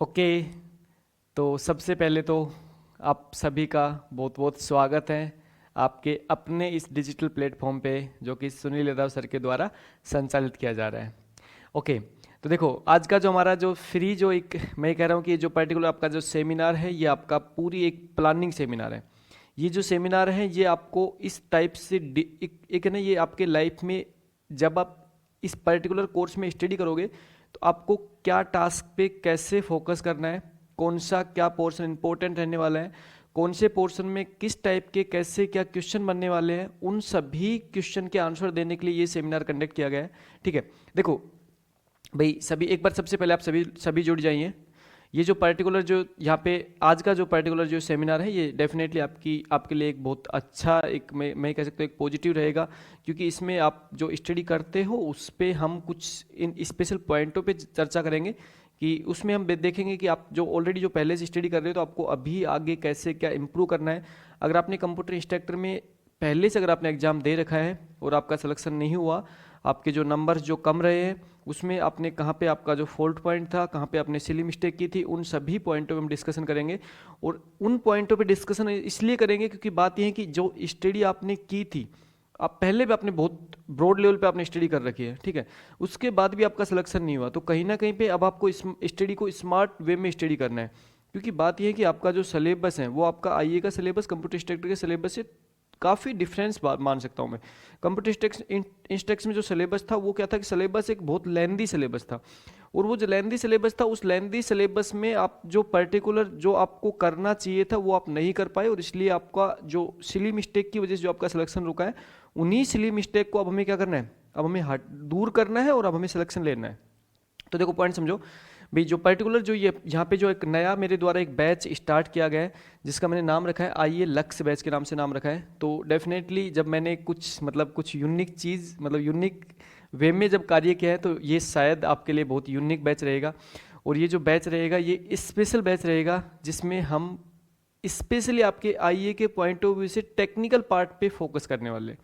Okay. तो सबसे पहले तो आप सभी का बहुत बहुत स्वागत है आपके अपने इस डिजिटल प्लेटफॉर्म पे जो कि सुनील यादव सर के द्वारा संचालित किया जा रहा है। ओके। तो देखो, आज का जो हमारा जो फ्री जो एक मैं कह रहा हूँ कि ये जो पर्टिकुलर आपका जो सेमिनार है ये आपका पूरी एक प्लानिंग सेमिनार है। ये जो सेमिनार है ये आपको इस टाइप से एक है ना, ये आपके लाइफ में जब आप इस पर्टिकुलर कोर्स में स्टडी करोगे तो आपको क्या टास्क पे कैसे फोकस करना है, कौन सा क्या पोर्शन इंपॉर्टेंट रहने वाला है, कौन से पोर्शन में किस टाइप के कैसे क्या क्वेश्चन बनने वाले हैं, उन सभी क्वेश्चन के आंसर देने के लिए ये सेमिनार कंडक्ट किया गया है। ठीक है। देखो भाई, सभी एक बार सबसे पहले आप सभी सभी जुड़ जाइए। ये जो पर्टिकुलर जो यहाँ पे आज का जो पर्टिकुलर जो सेमिनार है ये डेफिनेटली आपके लिए एक बहुत अच्छा एक मैं कह सकता हूँ एक पॉजिटिव रहेगा, क्योंकि इसमें आप जो स्टडी करते हो उस पे हम कुछ इन स्पेशल पॉइंटों पे चर्चा करेंगे कि उसमें हम देखेंगे कि आप जो ऑलरेडी जो पहले से स्टडी कर रहे हो तो आपको अभी आगे कैसे क्या इम्प्रूव करना है। अगर आपने कंप्यूटर इंस्ट्रक्टर में पहले से अगर आपने एग्जाम दे रखा है और आपका सिलेक्शन नहीं हुआ, आपके जो नंबर्स जो कम रहे हैं उसमें आपने कहाँ पे आपका जो फॉल्ट पॉइंट था, कहाँ पे आपने सिली मिस्टेक की थी, उन सभी पॉइंटों पे हम डिस्कशन करेंगे। और उन पॉइंटों पे डिस्कशन इसलिए करेंगे क्योंकि बात यह है कि जो स्टडी आपने की थी, आप पहले भी आपने बहुत ब्रॉड लेवल पे आपने स्टडी कर रखी है, ठीक है, उसके बाद भी आपका सिलेक्शन नहीं हुआ, तो कहीं ना कहीं पे अब आपको इस स्टडी को स्मार्ट वे में स्टडी करना है। क्योंकि बात यह है कि आपका जो सिलेबस है वो आपका आईए का सिलेबस कंप्यूटर इंस्ट्रक्टर के सिलेबस से काफ़ी डिफरेंस मान सकता हूँ मैं। कंप्यूटर इंस्ट्रक्शन में जो सिलेबस था वो क्या था कि सिलेबस एक बहुत लेंदी सिलेबस था, और वो जो लेंदी सिलेबस था उस लेंदी सिलेबस में आप जो पर्टिकुलर जो आपको करना चाहिए था वो आप नहीं कर पाए, और इसलिए आपका जो सिली मिस्टेक की वजह से जो आपका सिलेक्शन रुका है, उन्हीं सिली मिस्टेक को अब हमें क्या करना है, अब हमें दूर करना है और अब हमें सिलेक्शन लेना है। तो देखो पॉइंट समझो भाई, जो पर्टिकुलर जो ये यहाँ पे जो एक नया मेरे द्वारा एक बैच स्टार्ट किया गया है जिसका मैंने नाम रखा है आइए लक्ष्य बैच के नाम से नाम रखा है। तो डेफिनेटली जब मैंने कुछ यूनिक चीज़ मतलब यूनिक वे में जब कार्य किया है तो ये शायद आपके लिए बहुत यूनिक बैच रहेगा। और ये जो बैच रहेगा ये स्पेशल बैच रहेगा जिसमें हम स्पेशली आपके आईए के पॉइंट ऑफ व्यू से टेक्निकल पार्ट पे फोकस करने वाले हैं।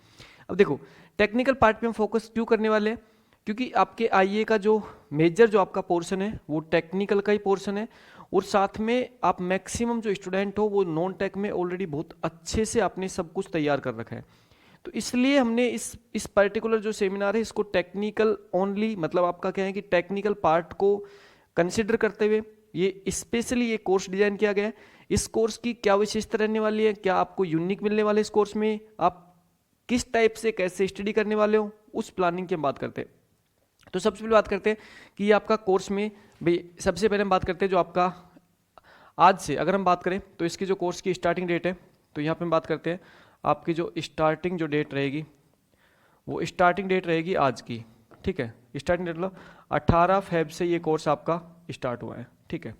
अब देखो, टेक्निकल पार्ट पे हम फोकस क्यों करने वाले हैं, क्योंकि आपके आईए का जो मेजर जो आपका पोर्शन है वो टेक्निकल का ही पोर्शन है, और साथ में आप मैक्सिमम जो स्टूडेंट हो वो नॉन टेक में ऑलरेडी बहुत अच्छे से आपने सब कुछ तैयार कर रखा है। तो इसलिए हमने इस पर्टिकुलर जो सेमिनार है इसको टेक्निकल ओनली मतलब आपका क्या है कि टेक्निकल पार्ट को कंसिडर करते हुए ये स्पेशली ये कोर्स डिजाइन किया गया है। इस कोर्स की क्या विशेषता रहने वाली है, क्या आपको यूनिक मिलने वाले इस कोर्स में, आप किस टाइप से कैसे स्टडी करने वाले हो, उस प्लानिंग की हम बात करते हैं। तो सबसे पहले बात करते हैं कि ये आपका कोर्स में भाई सबसे पहले हम बात करते हैं जो आपका आज से अगर हम बात करें तो इसकी जो कोर्स की स्टार्टिंग डेट है, तो यहाँ पे हम बात करते हैं आपकी जो स्टार्टिंग जो डेट रहेगी वो स्टार्टिंग डेट रहेगी आज की। ठीक है, स्टार्टिंग डेट मतलब 18 फेब से ये कोर्स आपका स्टार्ट हुआ है। ठीक है।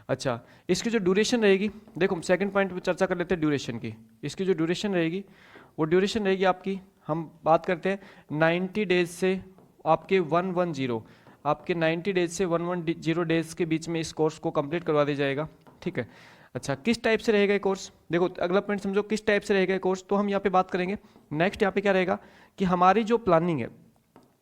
अच्छा, इसकी जो ड्यूरेशन रहेगी, देखो हम सेकंड पॉइंट पे चर्चा कर लेते हैं ड्यूरेशन की। इसकी जो ड्यूरेशन रहेगी वो ड्यूरेशन रहेगी आपकी, हम बात करते हैं 90 डेज से आपके 110 आपके 90 डेज से 110 डेज के बीच में इस कोर्स को कंप्लीट करवा दिया जाएगा। ठीक है। अच्छा, किस टाइप से रहेगा ये कोर्स, देखो अगला पॉइंट समझो किस टाइप से रहेगा ये कोर्स, तो हम यहाँ पे बात करेंगे। नेक्स्ट यहाँ पे क्या रहेगा कि हमारी जो प्लानिंग है,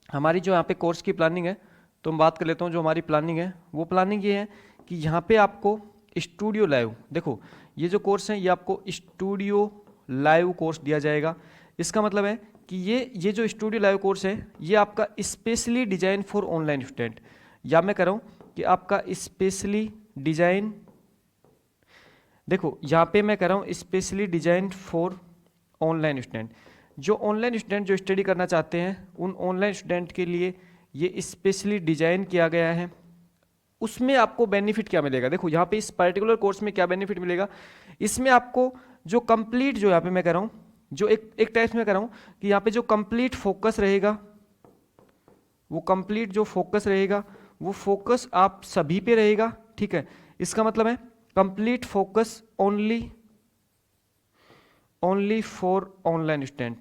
हमारी जो यहाँ पे कोर्स की प्लानिंग है, तो हम बात कर लेता हूँ जो हमारी प्लानिंग है वो प्लानिंग ये है कि यहाँ पे आपको स्टूडियो लाइव, देखो ये जो कोर्स है ये आपको स्टूडियो लाइव कोर्स दिया जाएगा। इसका मतलब है कि ये जो स्टूडियो लाइव कोर्स है ये आपका specially design for online student, या मैं कह रहा हूँ कि आपका स्पेशली डिजाइन, देखो यहाँ पे मैं कह रहा हूँ specially design for online student, जो ऑनलाइन स्टूडेंट जो स्टडी करना चाहते हैं उन ऑनलाइन स्टूडेंट के लिए ये स्पेशली डिजाइन किया गया है। उसमें आपको बेनिफिट क्या मिलेगा, देखो यहाँ पे इस पर्टिकुलर कोर्स में क्या बेनिफिट मिलेगा, इसमें आपको जो कंप्लीट जो यहाँ पे मैं कह रहा हूँ जो एक टाइप से मैं कह रहा हूँ कि यहाँ पे जो कंप्लीट फोकस रहेगा वो कंप्लीट जो फोकस रहेगा वो फोकस आप सभी पे रहेगा। ठीक है, इसका मतलब है complete focus only for online student,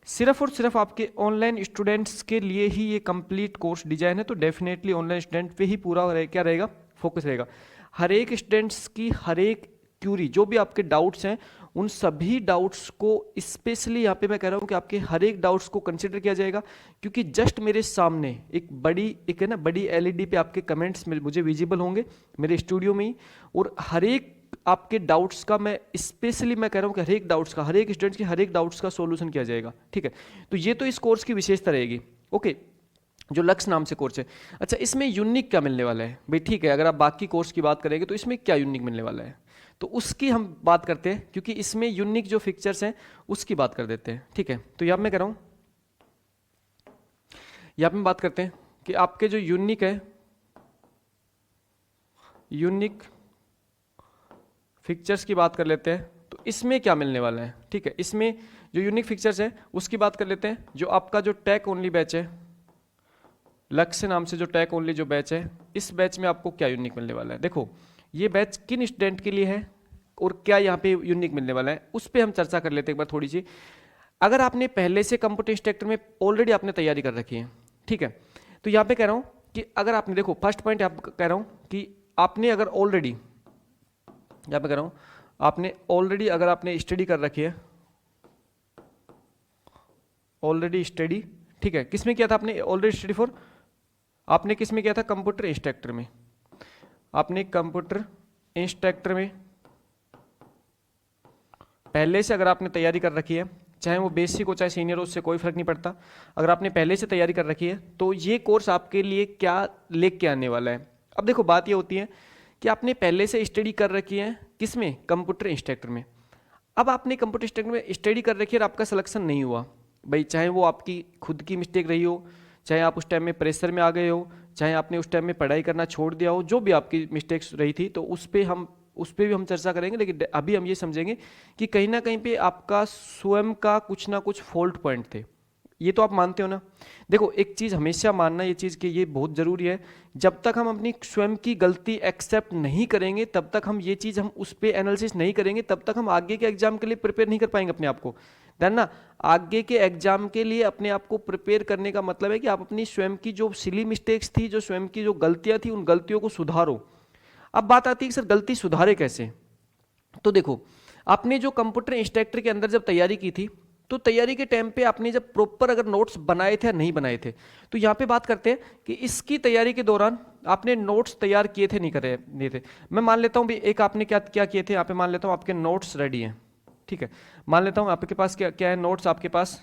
सिर्फ और सिर्फ आपके ऑनलाइन स्टूडेंट्स के लिए ही ये कंप्लीट कोर्स डिजाइन है। तो डेफिनेटली ऑनलाइन स्टूडेंट पे ही पूरा क्या रहेगा, फोकस रहेगा। हर एक स्टूडेंट्स की हर एक क्यूरी जो भी आपके डाउट्स हैं उन सभी डाउट्स को स्पेशली यहाँ पे मैं कह रहा हूँ कि आपके हर एक डाउट्स को कंसिडर किया जाएगा, क्योंकि जस्ट मेरे सामने एक है ना बड़ी एलईडी पे आपके कमेंट्स मुझे विजिबल होंगे मेरे स्टूडियो में ही, और हर एक आपके डाउट्स का मैं स्पेशली मैं कह रहा हूँ कि हर एक डाउट्स का, हर एक स्टूडेंट्स के हर एक डाउट्स का सॉल्यूशन किया जाएगा। ठीक है, तो ये तो इस कोर्स की विशेषता रहेगी। ओके, जो लक्ष्य नाम से कोर्स है। अच्छा, इसमें यूनिक क्या मिलने वाला है भाई? ठीक है, अगर आप बाकी कोर्स की बात करेंगे तो इसमें क्या यूनिक मिलने वाला है, तो उसकी हम बात करते हैं, क्योंकि इसमें यूनिक जो फीचर्स हैं उसकी बात कर देते हैं। ठीक है, तो यहाँ मैं कह रहा हूँ, यहाँ पे बात करते हैं कि आपके जो यूनिक है, यूनिक फीचर्स की बात कर लेते हैं, तो इसमें क्या मिलने वाला है। ठीक है, इसमें जो यूनिक फीचर्स है उसकी बात कर लेते हैं। जो आपका जो टेक ओनली बैच है, लक्ष्य नाम से जो टेक ओनली जो बैच है, इस बैच में आपको क्या यूनिक मिलने वाला है। देखो, ये बैच किन स्टूडेंट के लिए है और क्या यहाँ पे यूनिक मिलने वाला है, उस पर हम चर्चा कर लेते हैं एक बार थोड़ी सी। अगर आपने पहले से कंप्यूटर इंस्ट्रक्टर में ऑलरेडी आपने तैयारी कर रखी है, ठीक है, तो यहाँ पे कह रहा हूँ कि अगर आपने, देखो फर्स्ट पॉइंट आप कह रहा हूँ कि आपने अगर ऑलरेडी, यहाँ पे कह रहा हूँ आपने ऑलरेडी अगर आपने स्टडी कर रखी है, ऑलरेडी स्टडी, ठीक है, किस में किया था आपने ऑलरेडी स्टडी फॉर, आपने किस में किया था, कंप्यूटर इंस्ट्रक्टर में, आपने कंप्यूटर इंस्ट्रक्टर में पहले से अगर आपने तैयारी कर रखी है, चाहे वो बेसिक हो चाहे सीनियर हो, उससे कोई फर्क नहीं पड़ता, अगर आपने पहले से तैयारी कर रखी है तो ये कोर्स आपके लिए क्या लेके आने वाला है। अब देखो, बात ये होती है कि आपने पहले से स्टडी कर रखी है किसमें, कंप्यूटर इंस्ट्रक्टर में। अब आपने कंप्यूटर इंस्ट्रक्टर में स्टडी कर रखी है और आपका सिलेक्शन नहीं हुआ भाई, चाहे वो आपकी खुद की मिस्टेक रही हो, चाहे आप उस टाइम में प्रेशर में आ गए हो, चाहे आपने उस टाइम में पढ़ाई करना छोड़ दिया हो, जो भी आपकी मिस्टेक्स रही थी, तो उस पर भी हम चर्चा करेंगे। लेकिन अभी हम ये समझेंगे कि कहीं ना कहीं पे आपका स्वयं का कुछ ना कुछ फॉल्ट पॉइंट थे। ये तो आप मानते हो ना। देखो, एक चीज़ हमेशा मानना, ये चीज़ कि ये बहुत ज़रूरी है, जब तक हम अपनी स्वयं की गलती एक्सेप्ट नहीं करेंगे, तब तक हम ये चीज़ हम उस पर एनालिसिस नहीं करेंगे, तब तक हम आगे के एग्जाम के लिए प्रिपेयर नहीं कर पाएंगे अपने आप को। ध्यान ना, आगे के एग्जाम के लिए अपने आप को प्रिपेयर करने का मतलब है कि आप अपनी स्वयं की जो सिली मिस्टेक्स थी, जो स्वयं की जो गलतियां थी, उन गलतियों को सुधारो। अब बात आती है कि सर गलती सुधारे कैसे। तो देखो, आपने जो कंप्यूटर इंस्ट्रक्टर के अंदर जब तैयारी की थी, तो तैयारी के टाइम पे आपने जब प्रॉपर अगर नोट्स बनाए थे या नहीं बनाए थे, तो यहाँ पे बात करते हैं कि इसकी तैयारी के दौरान आपने नोट्स तैयार किए थे नहीं थे। मैं मान लेता हूँ भी एक आपने क्या क्या किए थे, यहाँ पे मान लेता हूँ आपके नोट्स रेडी हैं, ठीक है, मान लेता हूँ आपके पास क्या क्या है, नोट्स आपके पास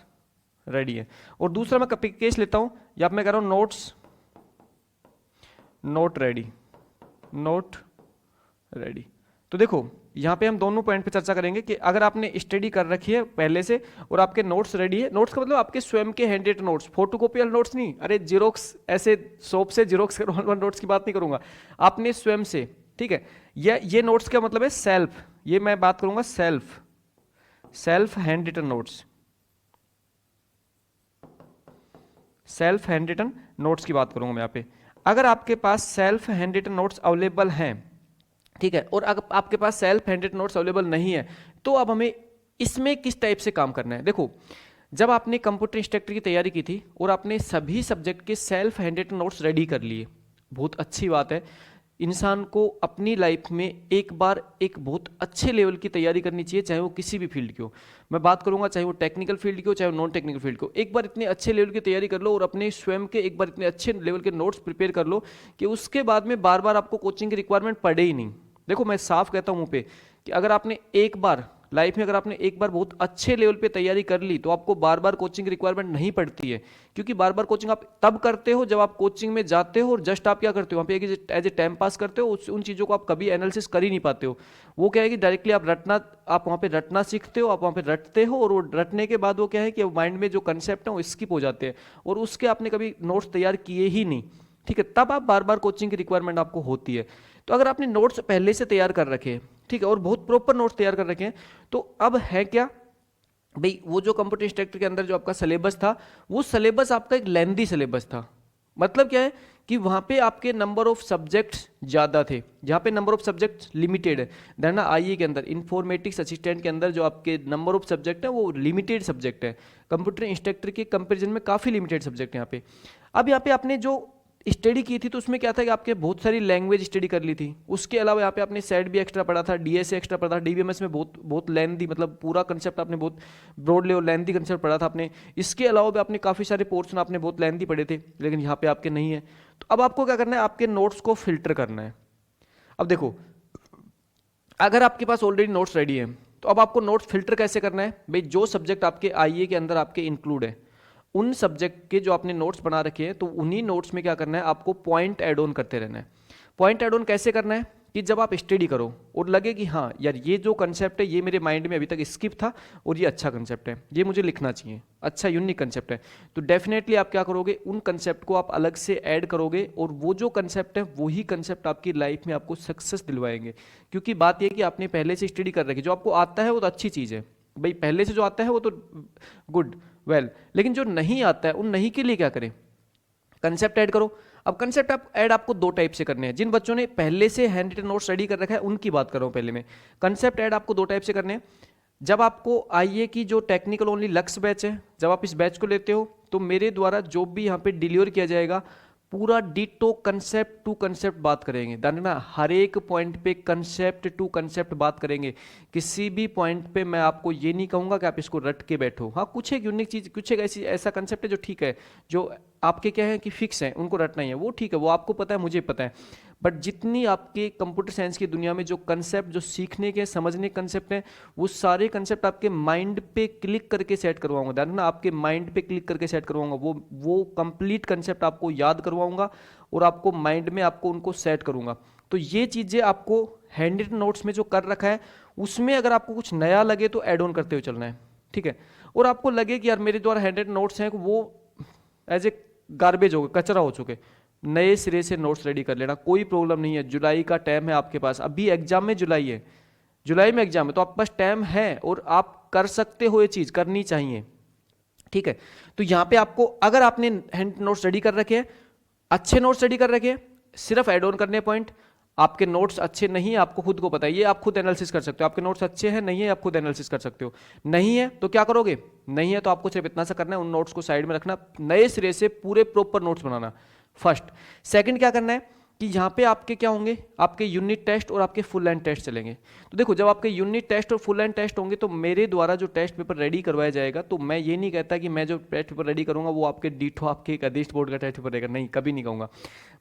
रेडी है। और दूसरा मैं केस लेता हूँ, या मैं कह रहा हूँ notes note ready, note ready. तो देखो, यहाँ पे हम दोनों पॉइंट पे चर्चा करेंगे कि अगर आपने स्टडी कर रखी है पहले से और आपके नोट्स रेडी है, नोट्स का मतलब आपके स्वयं के हैंड रिटन नोट्स, फोटोकॉपी वाले नोट्स नहीं, अरे जीरोक्स, ऐसे शॉप से जीरोक्स करवाने नोट्स की बात नहीं करूंगा, आपने स्वयं से, ठीक है। ये नोट्स का मतलब है सेल्फ, ये मैं बात करूंगा self hand written notes, self hand written notes की बात करूंगा मैं यहाँ पे। अगर आपके पास self hand written notes available हैं, ठीक है, और अगर आपके पास self hand written notes available नहीं है, तो अब हमें इसमें किस टाइप से काम करना है। देखो, जब आपने कंप्यूटर इंस्ट्रक्टर की तैयारी की थी और आपने सभी सब्जेक्ट के self hand written notes ready कर लिए, बहुत अच्छी बात है। इंसान को अपनी लाइफ में एक बार एक बहुत अच्छे लेवल की तैयारी करनी चाहिए, चाहे वो किसी भी फील्ड की हो। मैं बात करूंगा चाहे वो टेक्निकल फील्ड की हो चाहे वो नॉन टेक्निकल फील्ड की हो। एक बार इतने अच्छे लेवल की तैयारी कर लो और अपने स्वयं के एक बार इतने अच्छे लेवल के नोट्स प्रिपेयर कर लो कि उसके बाद में बार बार आपको कोचिंग की रिक्वायरमेंट पड़े ही नहीं। देखो, मैं साफ कहता हूं मुंह पे कि अगर आपने एक बार लाइफ में अगर आपने एक बार बहुत अच्छे लेवल पे तैयारी कर ली, तो आपको बार बार कोचिंग रिक्वायरमेंट नहीं पड़ती है, क्योंकि बार बार कोचिंग आप तब करते हो जब आप कोचिंग में जाते हो और जस्ट आप क्या करते हो वहाँ पे एज ए टाइम पास करते हो, उन चीज़ों को आप कभी एनालिसिस कर ही नहीं पाते हो। वो क्या है कि डायरेक्टली आप वहाँ पे रटना सीखते हो, आप वहाँ पे रटते हो, और वो रटने के बाद वो क्या है कि माइंड में जो कंसेप्ट है वो स्किप हो जाते हैं और उसके आपने कभी नोट्स तैयार किए ही नहीं, ठीक है, तब आप बार बार कोचिंग की रिक्वायरमेंट आपको होती है। तो अगर आपने नोट्स पहले से तैयार कर रखे हैं, ठीक है, और बहुत प्रॉपर नोट्स तैयार कर रखे हैं, तो अब है क्या भाई, वो जो कंप्यूटर इंस्ट्रक्टर के अंदर जो आपका सिलेबस था, वो सिलेबस आपका एक लेंथी सिलेबस था। मतलब क्या है कि वहां पे आपके नंबर ऑफ सब्जेक्ट्स ज्यादा थे, जहां पे नंबर ऑफ सब्जेक्ट्स लिमिटेड है। देना आईए के अंदर, इन्फॉर्मेटिक्स असिस्टेंट के अंदर जो आपके नंबर ऑफ सब्जेक्ट है वो लिमिटेड सब्जेक्ट है। कंप्यूटर इंस्ट्रक्टर के कंपेरिजन में काफी लिमिटेड सब्जेक्ट है यहाँ पे। अब यहाँ पे आपने जो स्टडी की थी तो उसमें क्या था कि आपके बहुत सारी लैंग्वेज स्टडी कर ली थी, उसके अलावा यहाँ पे आपने सेट भी एक्स्ट्रा पढ़ा था, डीएसए एक्स्ट्रा पढ़ा था, डीबीएमएस में बहुत बहुत लेंथी, मतलब पूरा कंसेप्ट आपने बहुत ब्रॉड लेवल लेंथी कंसेप्ट पढ़ा था आपने। इसके अलावा भी आपने काफ़ी सारे पोर्शन आपने बहुत लेंथी पढ़े थे, लेकिन यहाँ पे आपके नहीं है। तो अब आपको क्या करना है, आपके नोट्स को फिल्टर करना है। अब देखो, अगर आपके पास ऑलरेडी नोट्स रेडी है तो अब आपको नोट्स फिल्टर कैसे करना है भाई, जो सब्जेक्ट आपके आईए के अंदर आपके इंक्लूड है उन सब्जेक्ट के जो आपने नोट्स बना रखे हैं, तो उन्हीं नोट्स में क्या करना है, आपको पॉइंट ऐड ऑन करते रहना है। पॉइंट ऐड ऑन कैसे करना है कि जब आप स्टडी करो और लगे कि हाँ यार ये जो कंसेप्ट है ये मेरे माइंड में अभी तक स्किप था और ये अच्छा कंसेप्ट है, ये मुझे लिखना चाहिए, अच्छा यूनिक कंसेप्ट है, तो डेफिनेटली आप क्या करोगे, उन कंसेप्ट को आप अलग से ऐड करोगे और वो जो कंसेप्ट है वही कंसेप्ट आपकी लाइफ में आपको सक्सेस दिलवाएंगे। क्योंकि बात यह कि आपने पहले से स्टडी कर रखी, जो आपको आता है वो तो अच्छी चीज़ है भाई, पहले से जो आता है वो तो गुड वेल, लेकिन जो नहीं आता है उन नहीं के लिए क्या करें, कंसेप्ट ऐड करो। अब कंसेप्ट ऐड आपको दो टाइप से करने हैं। जिन बच्चों ने पहले से हैंड रिटन नोट स्टडी कर रखा है उनकी बात कर रहा हूं पहले मैं। कंसेप्ट ऐड आपको दो टाइप से करने हैं। जब आपको आईए की जो टेक्निकल ओनली लक्ष्य बैच है, जब आप इस बैच को लेते हो तो मेरे द्वारा जो भी यहाँ पे डिलीवर किया जाएगा पूरा डिटो कंसेप्ट टू कंसेप्ट बात करेंगे, ध्यान रखना, हर एक पॉइंट पे कंसेप्ट टू कंसेप्ट बात करेंगे। किसी भी पॉइंट पे मैं आपको ये नहीं कहूंगा कि आप इसको रट के बैठो। हाँ, कुछ एक यूनिक चीज, कुछ एक ऐसा कंसेप्ट है जो ठीक है, जो आपके क्या है कि फिक्स है, उनको रटना ही है, वो ठीक है, वो आपको पता है, मुझे पता है। बट जितनी आपके कंप्यूटर साइंस की दुनिया में जो कंसेप्ट, जो सीखने के समझने के कंसेप्ट हैं, वो सारे कंसेप्ट आपके माइंड पे क्लिक करके सेट करवाऊंगा, ध्यान रखना, आपके माइंड पे क्लिक करके सेट करवाऊंगा। वो कंप्लीट कंसेप्ट आपको याद करवाऊंगा और आपको माइंड में आपको उनको सेट करूंगा। तो ये चीजें आपको हैंड रिटन नोट्स में जो कर रखा है उसमें अगर आपको कुछ नया लगे तो ऐड ऑन करते हुए चलना है, ठीक है। और आपको लगे कि यार मेरे द्वारा हैंड रिटन नोट्स हैं वो एज ए गार्बेज हो गए, कचरा हो चुके, नए सिरे से नोट्स रेडी कर लेना, कोई प्रॉब्लम नहीं है। जुलाई का टाइम है आपके पास, अभी एग्जाम में जुलाई है, जुलाई में एग्जाम है, तो आपके पास टाइम है और आप कर सकते हो, ये चीज करनी चाहिए, ठीक है। तो यहां पे आपको, अगर आपने हैंड नोट्स रेडी कर रखे हैं, अच्छे नोट्स रेडी कर रखे हैं, सिर्फ एड ऑन करने पॉइंट। आपके नोट्स अच्छे नहीं है, आपको खुद को पता है, ये आप खुद एनालिसिस कर सकते हो, आपके नोट्स अच्छे हैं नहीं है, आप खुद एनालिसिस कर सकते हो। नहीं है तो क्या करोगे, नहीं है तो आपको सिर्फ इतना सा करना है, उन नोट्स को साइड में रखना, नए सिरे से पूरे प्रॉपर नोट्स बनाना, फर्स्ट। सेकंड क्या करना है कि यहाँ पे आपके क्या होंगे, आपके यूनिट टेस्ट और आपके फुल लाइन टेस्ट चलेंगे। तो देखो, जब आपके यूनिट टेस्ट और फुल लाइन टेस्ट होंगे तो मेरे द्वारा जो टेस्ट पेपर रेडी करवाया जाएगा, तो मैं ये नहीं कहता कि मैं जो टेस्ट पेपर रेडी करूंगा वो आपके डीठो आपके एक अदिष्ट बोर्ड का टेस्ट पेपर रहेगा, नहीं, कभी नहीं कहूंगा।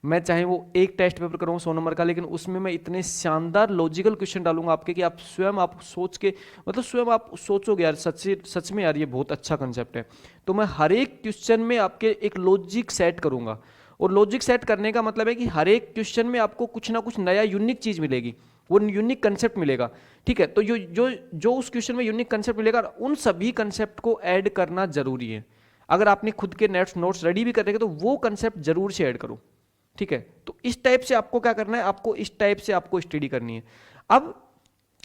मैं चाहे वो एक टेस्ट पेपर करूँगा 100 नंबर का, लेकिन उसमें मैं इतने शानदार लॉजिकल क्वेश्चन डालूंगा आपके कि आप स्वयं आप सोच के, मतलब स्वयं आप सोचोगे यार सच में यार ये बहुत अच्छा कंसेप्ट है। तो मैं हर एक क्वेश्चन में आपके एक लॉजिक सेट करूंगा, और लॉजिक सेट करने का मतलब है कि हर एक क्वेश्चन में आपको कुछ ना कुछ नया यूनिक चीज मिलेगी, वो यूनिक कंसेप्ट मिलेगा, ठीक है। तो जो उस क्वेश्चन में यूनिक कंसेप्ट मिलेगा, उन सभी कंसेप्ट को ऐड करना जरूरी है। अगर आपने खुद के नोट्स रेडी भी कर रखे तो वो कंसेप्ट जरूर से ऐड करो, ठीक है। तो इस टाइप से आपको क्या करना है, आपको इस टाइप से आपको स्टडी करनी है। अब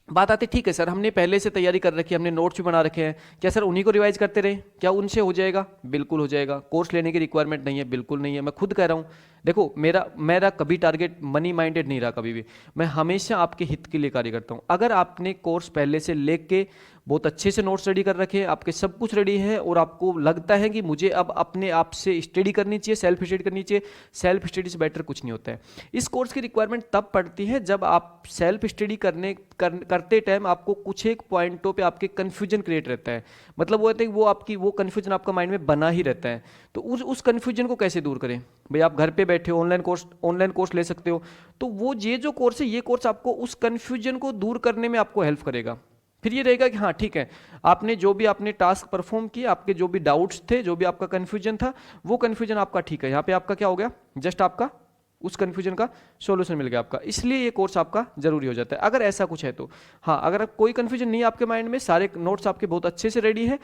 बात आती, ठीक है सर हमने पहले से तैयारी कर रखी है, हमने नोट्स भी बना रखे हैं, क्या सर उन्हीं को रिवाइज करते रहे, क्या उनसे हो जाएगा? बिल्कुल हो जाएगा। कोर्स लेने की रिक्वायरमेंट नहीं है, बिल्कुल नहीं है। मैं खुद कह रहा हूँ, देखो मेरा कभी टारगेट मनी माइंडेड नहीं रहा, कभी भी। मैं हमेशा आपके हित के लिए कार्य करता हूँ। अगर आपने कोर्स पहले से लेके बहुत अच्छे से नोट्स रेडी कर रखे हैं, आपके सब कुछ रेडी है, और आपको लगता है कि मुझे अब अपने आप से स्टडी करनी चाहिए, सेल्फ स्टडी करनी चाहिए, सेल्फ स्टडी से बेटर कुछ नहीं होता है। इस कोर्स की रिक्वायरमेंट तब पड़ती है जब आप सेल्फ स्टडी करते टाइम आपको कुछ एक पॉइंटों पे आपके कंफ्यूजन क्रिएट रहता है। मतलब वो होता है कि वो कंफ्यूजन आपका माइंड में बना ही रहता है। तो उस कंफ्यूजन को कैसे दूर करें भाई? आप घर पे बैठे हो, ऑनलाइन कोर्स ले सकते हो। तो वो ये जो कोर्स है, ये कोर्स आपको उस कंफ्यूजन को दूर करने में आपको हेल्प करेगा। फिर ये रहेगा कि हाँ ठीक है, आपने जो भी आपने टास्क परफॉर्म किए, आपके जो भी डाउट्स थे, जो भी आपका कंफ्यूजन था, वो कंफ्यूजन आपका ठीक है, यहाँ पे आपका क्या हो गया, जस्ट आपका उस कंफ्यूजन का सॉल्यूशन मिल गया आपका। इसलिए ये कोर्स आपका जरूरी हो जाता है, अगर ऐसा कुछ है तो। हाँ, अगर कोई कंफ्यूजन नहीं है आपके माइंड में, सारे नोट्स आपके बहुत अच्छे से रेडी है,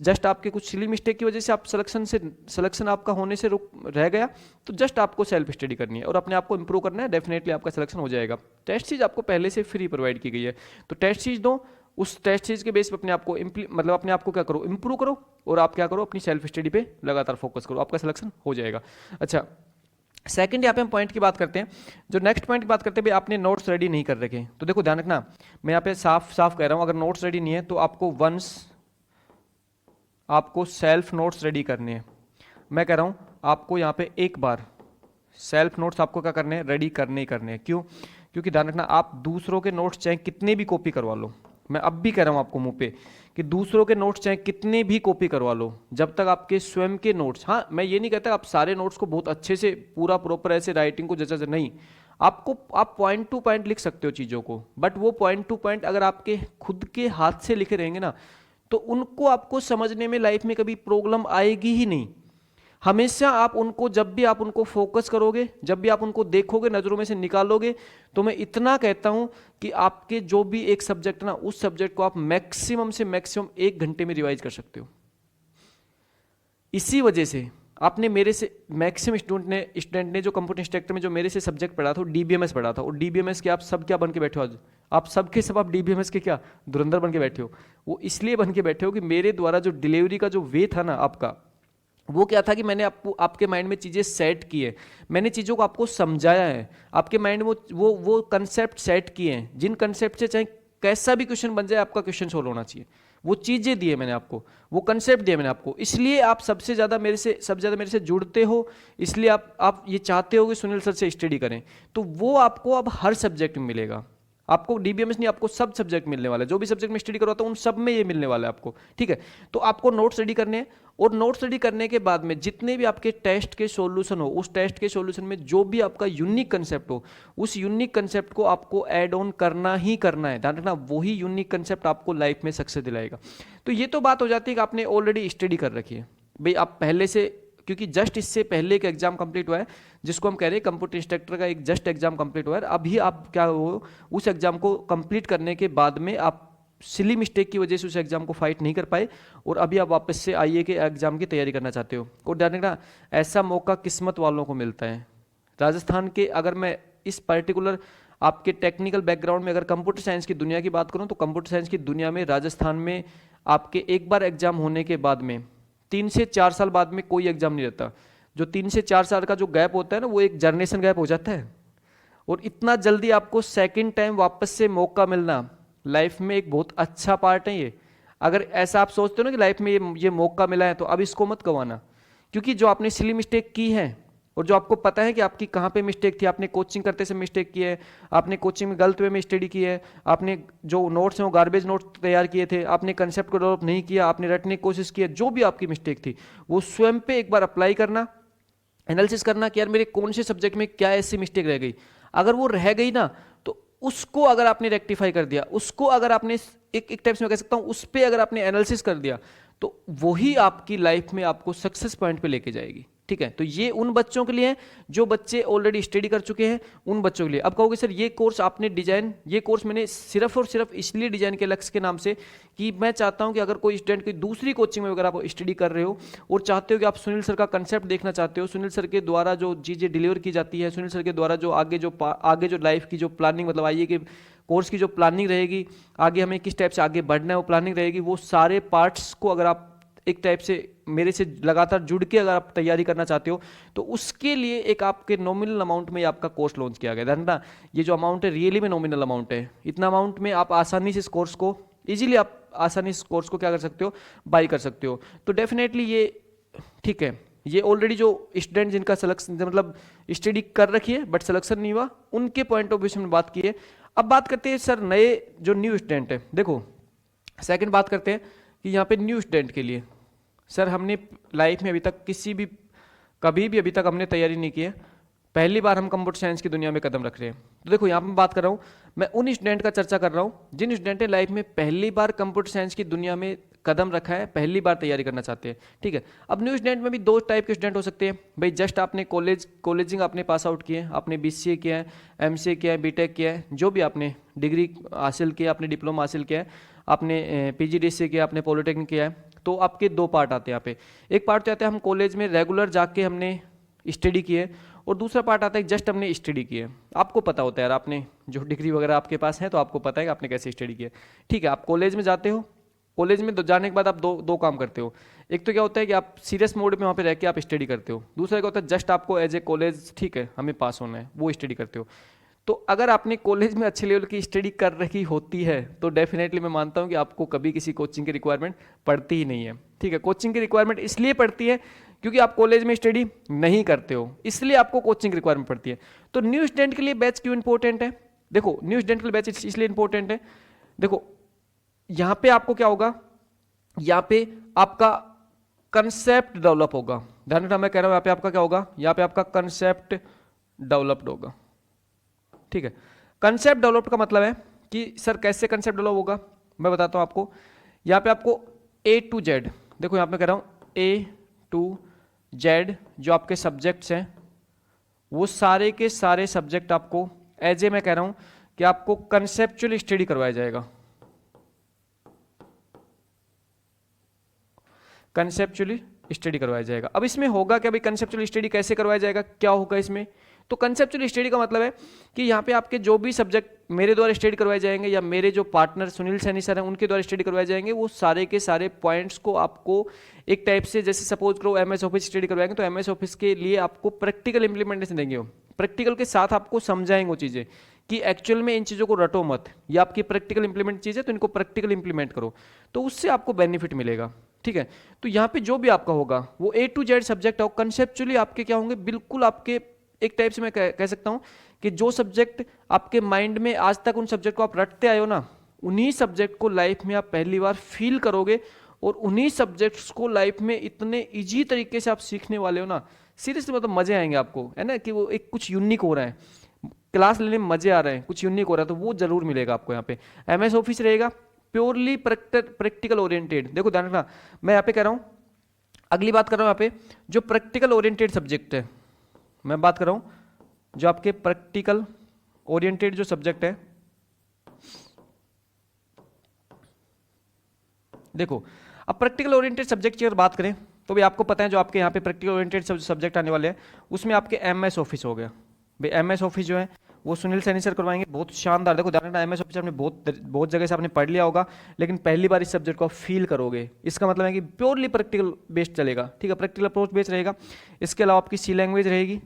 जस्ट आपके कुछ सिली मिस्टेक की वजह से आप सिलेक्शन आपका होने से रह गया, तो जस्ट आपको सेल्फ स्टडी करनी है और अपने आप को इंप्रूव करना है, डेफिनेटली आपका सिलेक्शन हो जाएगा। टेस्ट सीरीज आपको पहले से फ्री प्रोवाइड की गई है, तो टेस्ट सीरीज दो, उस टेस्ट सीरीज के बेस पे अपने आप को मतलब अपने आप को क्या करो, इंप्रूव करो, और आप क्या करो, अपनी सेल्फ स्टडी पे लगातार फोकस करो, आपका सिलेक्शन हो जाएगा। अच्छा, सेकंड यहाँ पे हम पॉइंट की बात करते हैं। जो नेक्स्ट पॉइंट की बात करते हैं, भाई आपने नोट्स रेडी नहीं कर रखे, तो देखो ध्यान रखना, मैं यहाँ पे साफ साफ कह रहा हूँ, अगर नोट्स रेडी नहीं है तो आपको सेल्फ नोट्स रेडी करने हैं। मैं कह रहा हूँ आपको यहाँ पे एक बार सेल्फ नोट्स आपको क्या करने हैं, रेडी करने ही करने हैं। क्यों? क्योंकि ध्यान रखना, आप दूसरों के नोट्स चाहे कितने भी कॉपी करवा लो, मैं अब भी कह रहा हूँ आपको मुंह पे कि दूसरों के नोट्स चाहे कितने भी कॉपी करवा लो, जब तक आपके स्वयं के नोट्स, हाँ मैं ये नहीं कहता आप सारे नोट्स को बहुत अच्छे से पूरा प्रॉपर ऐसे राइटिंग को जैसा नहीं, आप पॉइंट टू पॉइंट लिख सकते हो चीज़ों को, बट वो पॉइंट टू पॉइंट अगर आपके खुद के हाथ से लिखे रहेंगे ना, तो उनको आपको समझने में लाइफ में कभी प्रॉब्लम आएगी ही नहीं। हमेशा आप उनको, जब भी आप उनको फोकस करोगे, जब भी आप उनको देखोगे, नज़रों में से निकालोगे, तो मैं इतना कहता हूं कि आपके जो भी एक सब्जेक्ट ना, उस सब्जेक्ट को आप मैक्सिमम से मैक्सिमम 1 घंटे में रिवाइज कर सकते हो। इसी वजह से आपने मेरे से मैक्सिमम स्टूडेंट ने जो कंप्यूटर इंस्ट्रक्टर में जो मेरे से सब्जेक्ट पढ़ा था वो डीबीएमएस पढ़ा था, और डीबीएमएस के आप सब क्या बन के बैठे हो आज? आप सबके सब आप डीबीएमएस के क्या धुरंधर बन के बैठे हो। वो इसलिए बन के बैठे हो कि मेरे द्वारा जो डिलीवरी का जो वे था ना आपका, वो क्या था कि मैंने आपको आपके माइंड में चीज़ें सेट की है, मैंने चीज़ों को आपको समझाया है, आपके माइंड में वो कंसेप्ट सेट किए हैं, जिन कंसेप्ट से चाहे कैसा भी क्वेश्चन बन जाए आपका क्वेश्चन सोल्व होना चाहिए। वो चीज़ें दिए मैंने आपको, वो कंसेप्ट दिए मैंने आपको, इसलिए आप सबसे ज़्यादा मेरे से जुड़ते हो, इसलिए आप ये चाहते हो कि सुनील सर से स्टडी करें। तो वो आपको अब हर सब्जेक्ट में मिलेगा। आपको डीबीएमएस नहीं, आपको सब सब्जेक्ट मिलने वाला है, जो भी सब्जेक्ट में स्टडी करवाता हूं उन सब में ये मिलने वाला है आपको, ठीक है। तो आपको नोट स्टडी करने हैं, और नोट स्टडी करने के बाद में जितने भी आपके टेस्ट के सॉल्यूशन हो, उस टेस्ट के सॉल्यूशन में जो भी आपका यूनिक कंसेप्ट हो, उस यूनिक कंसेप्ट को आपको ऐड ऑन करना ही करना है। ध्यान रखना, वही यूनिक कंसेप्ट आपको लाइफ में सक्सेस दिलाएगा। तो ये तो बात हो जाती है कि आपने ऑलरेडी स्टडी कर रखी है भाई, आप पहले से, क्योंकि जस्ट इससे पहले एक एग्जाम कंप्लीट हुआ है जिसको हम कह रहे हैं कंप्यूटर इंस्ट्रक्टर का, एक जस्ट एग्जाम कंप्लीट हुआ है। अभी आप क्या हो, उस एग्जाम को कंप्लीट करने के बाद में आप सिली मिस्टेक की वजह से उस एग्जाम को फाइट नहीं कर पाए, और अभी आप वापस से आईए के एग्जाम की तैयारी करना चाहते हो। और ध्यान रखना, ऐसा मौका किस्मत वालों को मिलता है। राजस्थान के, अगर मैं इस पर्टिकुलर आपके टेक्निकल बैकग्राउंड में अगर कंप्यूटर साइंस की दुनिया की बात करूं, तो कंप्यूटर साइंस की दुनिया में राजस्थान में आपके एक बार एग्जाम होने के बाद में 3 से 4 साल बाद में कोई एग्जाम नहीं रहता। जो 3 से 4 साल का जो गैप होता है ना, वो एक जनरेशन गैप हो जाता है। और इतना जल्दी आपको सेकंड टाइम वापस से मौका मिलना लाइफ में एक बहुत अच्छा पार्ट है ये। अगर ऐसा आप सोचते हो ना कि लाइफ में ये मौका मिला है, तो अब इसको मत गंवाना, क्योंकि जो आपने सिली मिस्टेक की है और जो आपको पता है कि आपकी कहाँ पे मिस्टेक थी, आपने कोचिंग करते से मिस्टेक की है, आपने कोचिंग में गलत वे में स्टडी की है, आपने जो नोट्स हैं वो गार्बेज नोट्स तैयार किए थे, आपने कंसेप्ट को डेवलप नहीं किया, आपने रटने की कोशिश की है, जो भी आपकी मिस्टेक थी वो स्वयं पे एक बार अप्लाई करना, एनालिसिस करना कि यार मेरे कौन से सब्जेक्ट में क्या ऐसी मिस्टेक रह गई। अगर वो रह गई ना, तो उसको अगर आपने रेक्टिफाई कर दिया, उसको अगर आपने एक टाइप से मैं कह सकता हूं उस पर अगर आपने एनालिसिस कर दिया, तो वही आपकी लाइफ में आपको सक्सेस पॉइंट पे लेके जाएगी, ठीक है। तो ये उन बच्चों के लिए है जो बच्चे ऑलरेडी स्टडी कर चुके हैं, उन बच्चों के लिए। अब कहोगे सर ये कोर्स आपने डिजाइन, ये कोर्स मैंने सिर्फ और सिर्फ इसलिए डिजाइन किया लक्ष्य के नाम से कि मैं चाहता हूं कि अगर कोई स्टूडेंट की दूसरी कोचिंग में अगर आप स्टडी कर रहे हो और चाहते हो कि आप सुनील सर का कंसेप्ट देखना चाहते हो, सुनील सर के द्वारा जो चीज़ें डिलीवर की जाती है, सुनील सर के द्वारा जो आगे जो लाइफ की जो प्लानिंग, मतलब आइए कि कोर्स की जो प्लानिंग रहेगी, आगे हमें किस टाइप से आगे बढ़ना है वो प्लानिंग रहेगी, वो सारे पार्ट्स को अगर आप एक टाइप से मेरे से लगातार जुड़ के अगर आप तैयारी करना चाहते हो, तो उसके लिए एक आपके नॉमिनल अमाउंट में आपका कोर्स लॉन्च किया गया है ना। ये जो अमाउंट है रियली में नॉमिनल अमाउंट है, इतना अमाउंट में आप आसानी से इस कोर्स को इजीली आप आसानी से इस कोर्स को क्या कर सकते हो, बाई कर सकते हो। तो डेफिनेटली ये ठीक है, ये ऑलरेडी जो स्टूडेंट जिनका सिलेक्शन मतलब स्टडी कर रखी है बट सिलेक्शन नहीं हुआ, उनके पॉइंट ऑफ व्यू से हमने बात की है। अब बात करते हैं सर नए जो न्यू स्टूडेंट है। देखो सेकंड बात करते हैं कि यहाँ पे न्यू स्टूडेंट के लिए सर हमने लाइफ में अभी तक कभी भी अभी तक हमने तैयारी नहीं की है, पहली बार हम कंप्यूटर साइंस की दुनिया में कदम रख रहे हैं। तो देखो यहाँ पे बात कर रहा हूँ, मैं उन स्टूडेंट का चर्चा कर रहा हूँ जिन स्टूडेंट ने लाइफ में पहली बार कंप्यूटर साइंस की दुनिया में कदम रखा है, पहली बार तैयारी करना चाहते हैं, ठीक है। अब न्यू स्टूडेंट में भी 2 टाइप के स्टूडेंट हो सकते हैं भाई, जस्ट आपने कॉलेजिंग आपने पास आउट किए, आपने BCA किया है, MCA किया है, BTech किया है, जो भी आपने डिग्री हासिल किया, आपने डिप्लोमा हासिल किया है, आपने PGDCA किया, आपने पॉलिटेक्निक किया है, तो आपके 2 पार्ट आते हैं यहाँ पे। एक पार्ट तो आता है हम कॉलेज में रेगुलर जाके हमने स्टडी की है, और दूसरा पार्ट आता है जस्ट हमने स्टडी की है। आपको पता होता है यार, आपने जो डिग्री वगैरह आपके पास है तो आपको पता है कि आपने कैसे स्टडी किया, ठीक है। आप कॉलेज में जाते हो, कॉलेज में जाने के बाद आप दो काम करते हो। एक तो क्या होता है कि आप सीरियस मोड में वहाँ पे रह के आप स्टडी करते हो, दूसरा क्या होता है जस्ट आपको एज ए कॉलेज, ठीक है हमें पास होना है, वो स्टडी करते हो। तो अगर आपने कॉलेज में अच्छे लेवल की स्टडी कर रखी होती है तो डेफिनेटली मैं मानता हूं कि आपको कभी किसी कोचिंग की रिक्वायरमेंट पड़ती ही नहीं है, ठीक है। कोचिंग की रिक्वायरमेंट इसलिए पड़ती है क्योंकि आप कॉलेज में स्टडी नहीं करते हो, इसलिए आपको कोचिंग रिक्वायरमेंट पड़ती है। तो न्यू स्टूडेंट के लिए बैच क्यों इंपॉर्टेंट है? देखो न्यू स्टूडेंट के लिए बैच इसलिए इंपॉर्टेंट है, देखो यहां पे आपको क्या होगा, यहां पे आपका कंसेप्ट डेवलप होगा। ध्यान रखना मैं कह रहा हूं, यहां पे आपका क्या होगा, यहां पे आपका कंसेप्ट डेवलप्ड होगा। ठीक है, कंसेप्ट डेवलप का मतलब है कि सर कैसे कंसेप्ट डेवलप होगा, मैं बताता हूं आपको। यहां पे आपको A to Z, देखो यहां पे कह रहा हूं A to Z जो आपके सब्जेक्ट्स हैं वो सारे के सारे सब्जेक्ट आपको एज ए मैं कह रहा हूं कि आपको कंसेप्चुअल स्टडी करवाया जाएगा। कंसेप्चुअली स्टडी करवाया जाएगा। अब इसमें होगा क्या भाई, कंसेप्चुअल स्टडी कैसे करवाया जाएगा, क्या होगा इसमें? तो कंसेप्चुअल स्टडी का मतलब है कि यहाँ पे आपके जो भी सब्जेक्ट मेरे द्वारा स्टडी करवाए जाएंगे या मेरे जो पार्टनर सुनील सैनी सर हैं उनके द्वारा स्टडी करवाए जाएंगे, वो सारे के सारे पॉइंट्स को आपको एक टाइप से, जैसे सपोज करो MS ऑफिस स्टडी करवाएंगे तो MS ऑफिस के लिए आपको प्रैक्टिकल इंप्लीमेंटेशन देंगे, वो प्रैक्टिकल के साथ आपको समझाएंगे वो चीज़ें कि एक्चुअल में इन चीज़ों को रटो मत, ये आपकी प्रैक्टिकल इंप्लीमेंट चीज़ है तो इनको प्रैक्टिकल इंप्लीमेंट करो, तो उससे आपको बेनिफिट मिलेगा। ठीक है, तो यहाँ पे जो भी आपका होगा वो A to Z सब्जेक्ट हो, कंसेप्चुअली आपके क्या होंगे, बिल्कुल आपके एक टाइप से मैं कह सकता हूँ कि जो सब्जेक्ट आपके माइंड में आज तक उन सब्जेक्ट को आप रटते आए हो ना, उन्हीं सब्जेक्ट को लाइफ में आप पहली बार फील करोगे और उन्हीं सब्जेक्ट्स को लाइफ में इतने इजी तरीके से आप सीखने वाले हो ना, सीरियसली मतलब मजे आएंगे आपको, है ना, कि वो एक कुछ यूनिक हो रहा है, क्लास लेने में मजे आ रहे हैं, कुछ यूनिक हो रहा है, तो वो जरूर मिलेगा आपको यहाँ पे। MS ऑफिस रहेगा प्योरली प्रैक्टिकल ओरिएंटेड। देखो ध्यान रखना मैं यहाँ पे कह रहा हूँ, अगली बात कर रहा हूँ यहाँ पे जो प्रैक्टिकल ओरिएंटेड सब्जेक्ट है, मैं बात कर रहा हूं जो आपके प्रैक्टिकल ओरिएंटेड जो सब्जेक्ट है। देखो अब प्रैक्टिकल ओरिएंटेड सब्जेक्ट की अगर बात करें तो भी आपको पता है जो आपके यहाँ पे प्रैक्टिकल ओरिएंटेड सब्जेक्ट आने वाले हैं उसमें आपके MS ऑफिस हो गया भाई। MS ऑफिस जो है वो सुनील सैनी सर करवाएंगे, बहुत शानदार। देखो ध्यान रखना MS ऑफिस आपने बहुत जगह से आपने पढ़ लिया होगा, लेकिन पहली बार इस सब्जेक्ट को आप फील करोगे, इसका मतलब है कि प्योरली प्रैक्टिकल बेस्ड चलेगा। ठीक है, प्रैक्टिकल अप्रोच बेस्ड रहेगा। इसके अलावा आपकी C लैंग्वेज रहेगी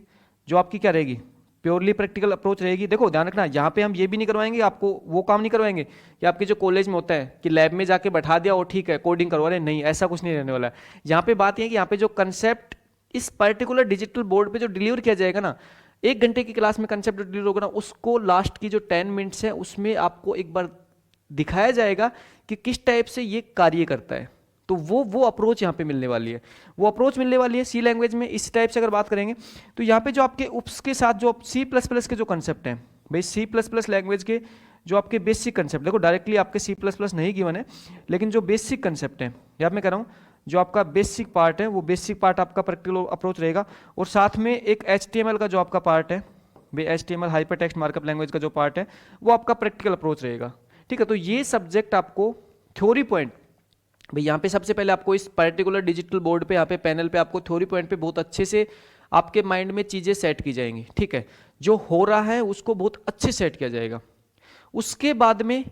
जो आपकी क्या रहेगी, प्योरली प्रैक्टिकल अप्रोच रहेगी। देखो ध्यान रखना यहाँ पे हम ये भी नहीं करवाएंगे आपको, वो काम नहीं करवाएंगे कि आपके जो कॉलेज में होता है कि लैब में जाके बैठा दिया और ठीक है कोडिंग करवा रहे, नहीं, ऐसा कुछ नहीं रहने वाला है। यहाँ पे बात यह है कि यहाँ पे जो कंसेप्ट इस पर्टिकुलर डिजिटल बोर्ड पे जो डिलीवर किया जाएगा ना, 1 घंटे की क्लास में कंसेप्ट डिलीवर होगा ना, उसको लास्ट की जो 10 मिनट्स है उसमें आपको एक बार दिखाया जाएगा कि किस टाइप से ये कार्य करता है। तो वो अप्रोच यहाँ पे मिलने वाली है, वो अप्रोच मिलने वाली है C लैंग्वेज में। इस टाइप से अगर बात करेंगे तो यहाँ पे जो आपके UPS के साथ जो C++ के जो कंसेप्ट हैं भाई, C++ लैंग्वेज के जो आपके बेसिक कंसेप्ट, देखो डायरेक्टली आपके C++ नहीं गिवन है, लेकिन जो बेसिक कंसेप्ट है यहाँ मैं कह रहा हूँ जो आपका बेसिक पार्ट है वो बेसिक पार्ट आपका प्रैक्टिकल अप्रोच रहेगा। और साथ में एक HTML का जो आपका पार्ट है भाई, HTML hyper text markup language का जो पार्ट है वो आपका प्रैक्टिकल अप्रोच रहेगा। ठीक है, तो ये सब्जेक्ट आपको थ्योरी पॉइंट भाई यहाँ पे सबसे पहले आपको इस पर्टिकुलर डिजिटल बोर्ड पे यहाँ पे पैनल पे आपको थ्योरी पॉइंट पे बहुत अच्छे से आपके माइंड में चीज़ें सेट की जाएंगी। ठीक है, जो हो रहा है उसको बहुत अच्छे सेट किया जाएगा। उसके बाद में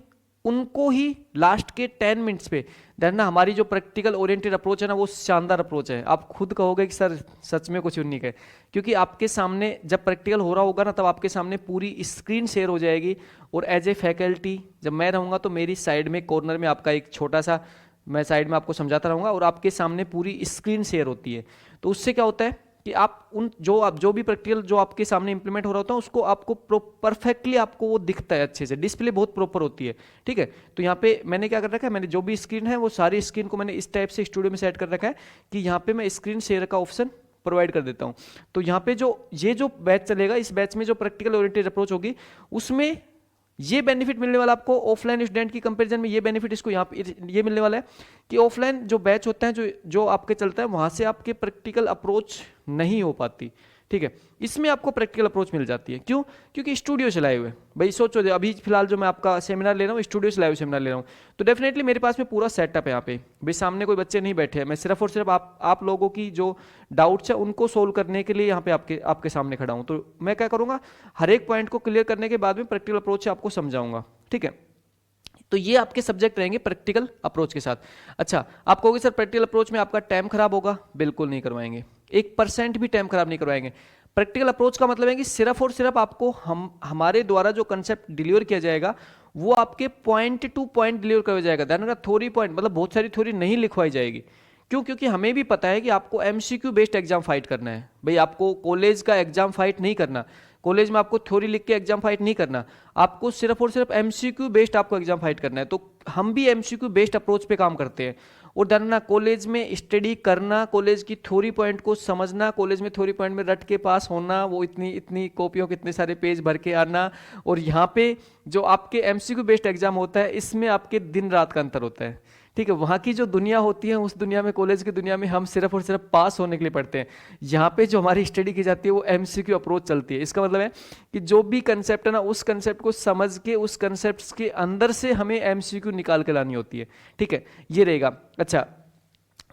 उनको ही लास्ट के 10 मिनट्स पे देखना, हमारी जो प्रैक्टिकल ओरिएंटेड अप्रोच है ना वो शानदार अप्रोच है। आप खुद कहोगे कि सर सच में कुछ यूनिक है, क्योंकि आपके सामने जब प्रैक्टिकल हो रहा होगा ना तब आपके सामने पूरी स्क्रीन शेयर हो जाएगी और एज ए फैकल्टी जब मैं रहूँगा तो मेरी साइड में कॉर्नर में आपका एक छोटा सा मैं साइड में आपको समझाता रहूँगा और आपके सामने पूरी स्क्रीन शेयर होती है। तो उससे क्या होता है कि आप जो भी प्रैक्टिकल जो आपके सामने इंप्लीमेंट हो रहा होता है उसको आपको परफेक्टली आपको वो दिखता है अच्छे से, डिस्प्ले बहुत प्रॉपर होती है। ठीक है, तो यहाँ पे मैंने क्या कर रखा है, मैंने जो भी स्क्रीन है वो सारी स्क्रीन को मैंने इस टाइप से स्टूडियो में सेट कर रखा है कि यहाँ पे मैं स्क्रीन शेयर का ऑप्शन प्रोवाइड कर देता हूँ। तो यहाँ पे जो बैच चलेगा, इस बैच में जो प्रैक्टिकल ओरिएंटेड अप्रोच होगी उसमें ये बेनिफिट मिलने वाला आपको ऑफलाइन स्टूडेंट की कंपैरिजन में, ये बेनिफिट इसको यहाँ पे ये मिलने वाला है कि ऑफलाइन जो बैच होता है जो आपके चलता है वहां से आपके प्रैक्टिकल अप्रोच नहीं हो पाती। ठीक है, इसमें आपको प्रैक्टिकल अप्रोच मिल जाती है। क्यों? क्योंकि स्टूडियो से लाए हुए भाई। सोचो अभी फिलहाल जो मैं आपका सेमिनार ले रहा हूँ स्टूडियो से लाए हुए सेमिनार ले रहा हूँ, तो डेफिनेटली मेरे पास में पूरा सेटअप है यहाँ पे भाई। सामने कोई बच्चे नहीं बैठे हैं, मैं सिर्फ और सिर्फ आप लोगों की जो डाउट्स है उनको सोल्व करने के लिए यहाँ पे आपके सामने खड़ा हूँ। तो मैं क्या करूँगा, हर एक पॉइंट को क्लियर करने के बाद में प्रैक्टिकल अप्रोच से आपको समझाऊंगा। ठीक है, तो ये आपके सब्जेक्ट रहेंगे प्रैक्टिकल अप्रोच के साथ। अच्छा, आप कहोगे सर प्रैक्टिकल अप्रोच में आपका टाइम खराब होगा, बिल्कुल नहीं करवाएंगे, 1% भी टाइम खराब नहीं करवाएंगे। प्रैक्टिकल अप्रोच का मतलब है कि सिर्फ और सिर्फ आपको हमारे द्वारा जो कंसेप्ट डिलीवर किया जाएगा वो आपके पॉइंट टू पॉइंट डिलीवर किया जाएगा। ध्यान रखना, थ्योरी पॉइंट मतलब बहुत सारी थ्योरी नहीं लिखवाई जाएगी, क्यों? क्योंकि हमें भी पता है कि आपको एमसीक्यू बेस्ड एग्जाम फाइट करना है भाई, आपको कॉलेज का एग्जाम फाइट नहीं करना, कॉलेज में आपको थ्योरी लिख के एग्जाम फाइट नहीं करना, आपको सिर्फ और सिर्फ एमसीक्यू बेस्ड आपको एग्जाम फाइट करना है। तो हम भी एमसीक्यू बेस्ड अप्रोच पे काम करते हैं। और जानना, कॉलेज में स्टडी करना, कॉलेज की थ्योरी पॉइंट को समझना, कॉलेज में थ्योरी पॉइंट में रट के पास होना, वो इतनी इतनी कॉपियों के इतने सारे पेज भर के आना, और यहाँ पे जो आपके एमसीक्यू बेस्ड एग्जाम होता है इसमें आपके दिन रात का अंतर होता है। ठीक है, वहाँ की जो दुनिया होती है उस दुनिया में, कॉलेज की दुनिया में हम सिर्फ और सिर्फ पास होने के लिए पढ़ते हैं। यहाँ पे जो हमारी स्टडी की जाती है वो एमसीक्यू अप्रोच चलती है। इसका मतलब है कि जो भी कंसेप्ट है ना, उस कंसेप्ट को समझ के उस कंसेप्ट के अंदर से हमें एमसीक्यू निकाल के लानी होती है। ठीक है, ये रहेगा। अच्छा,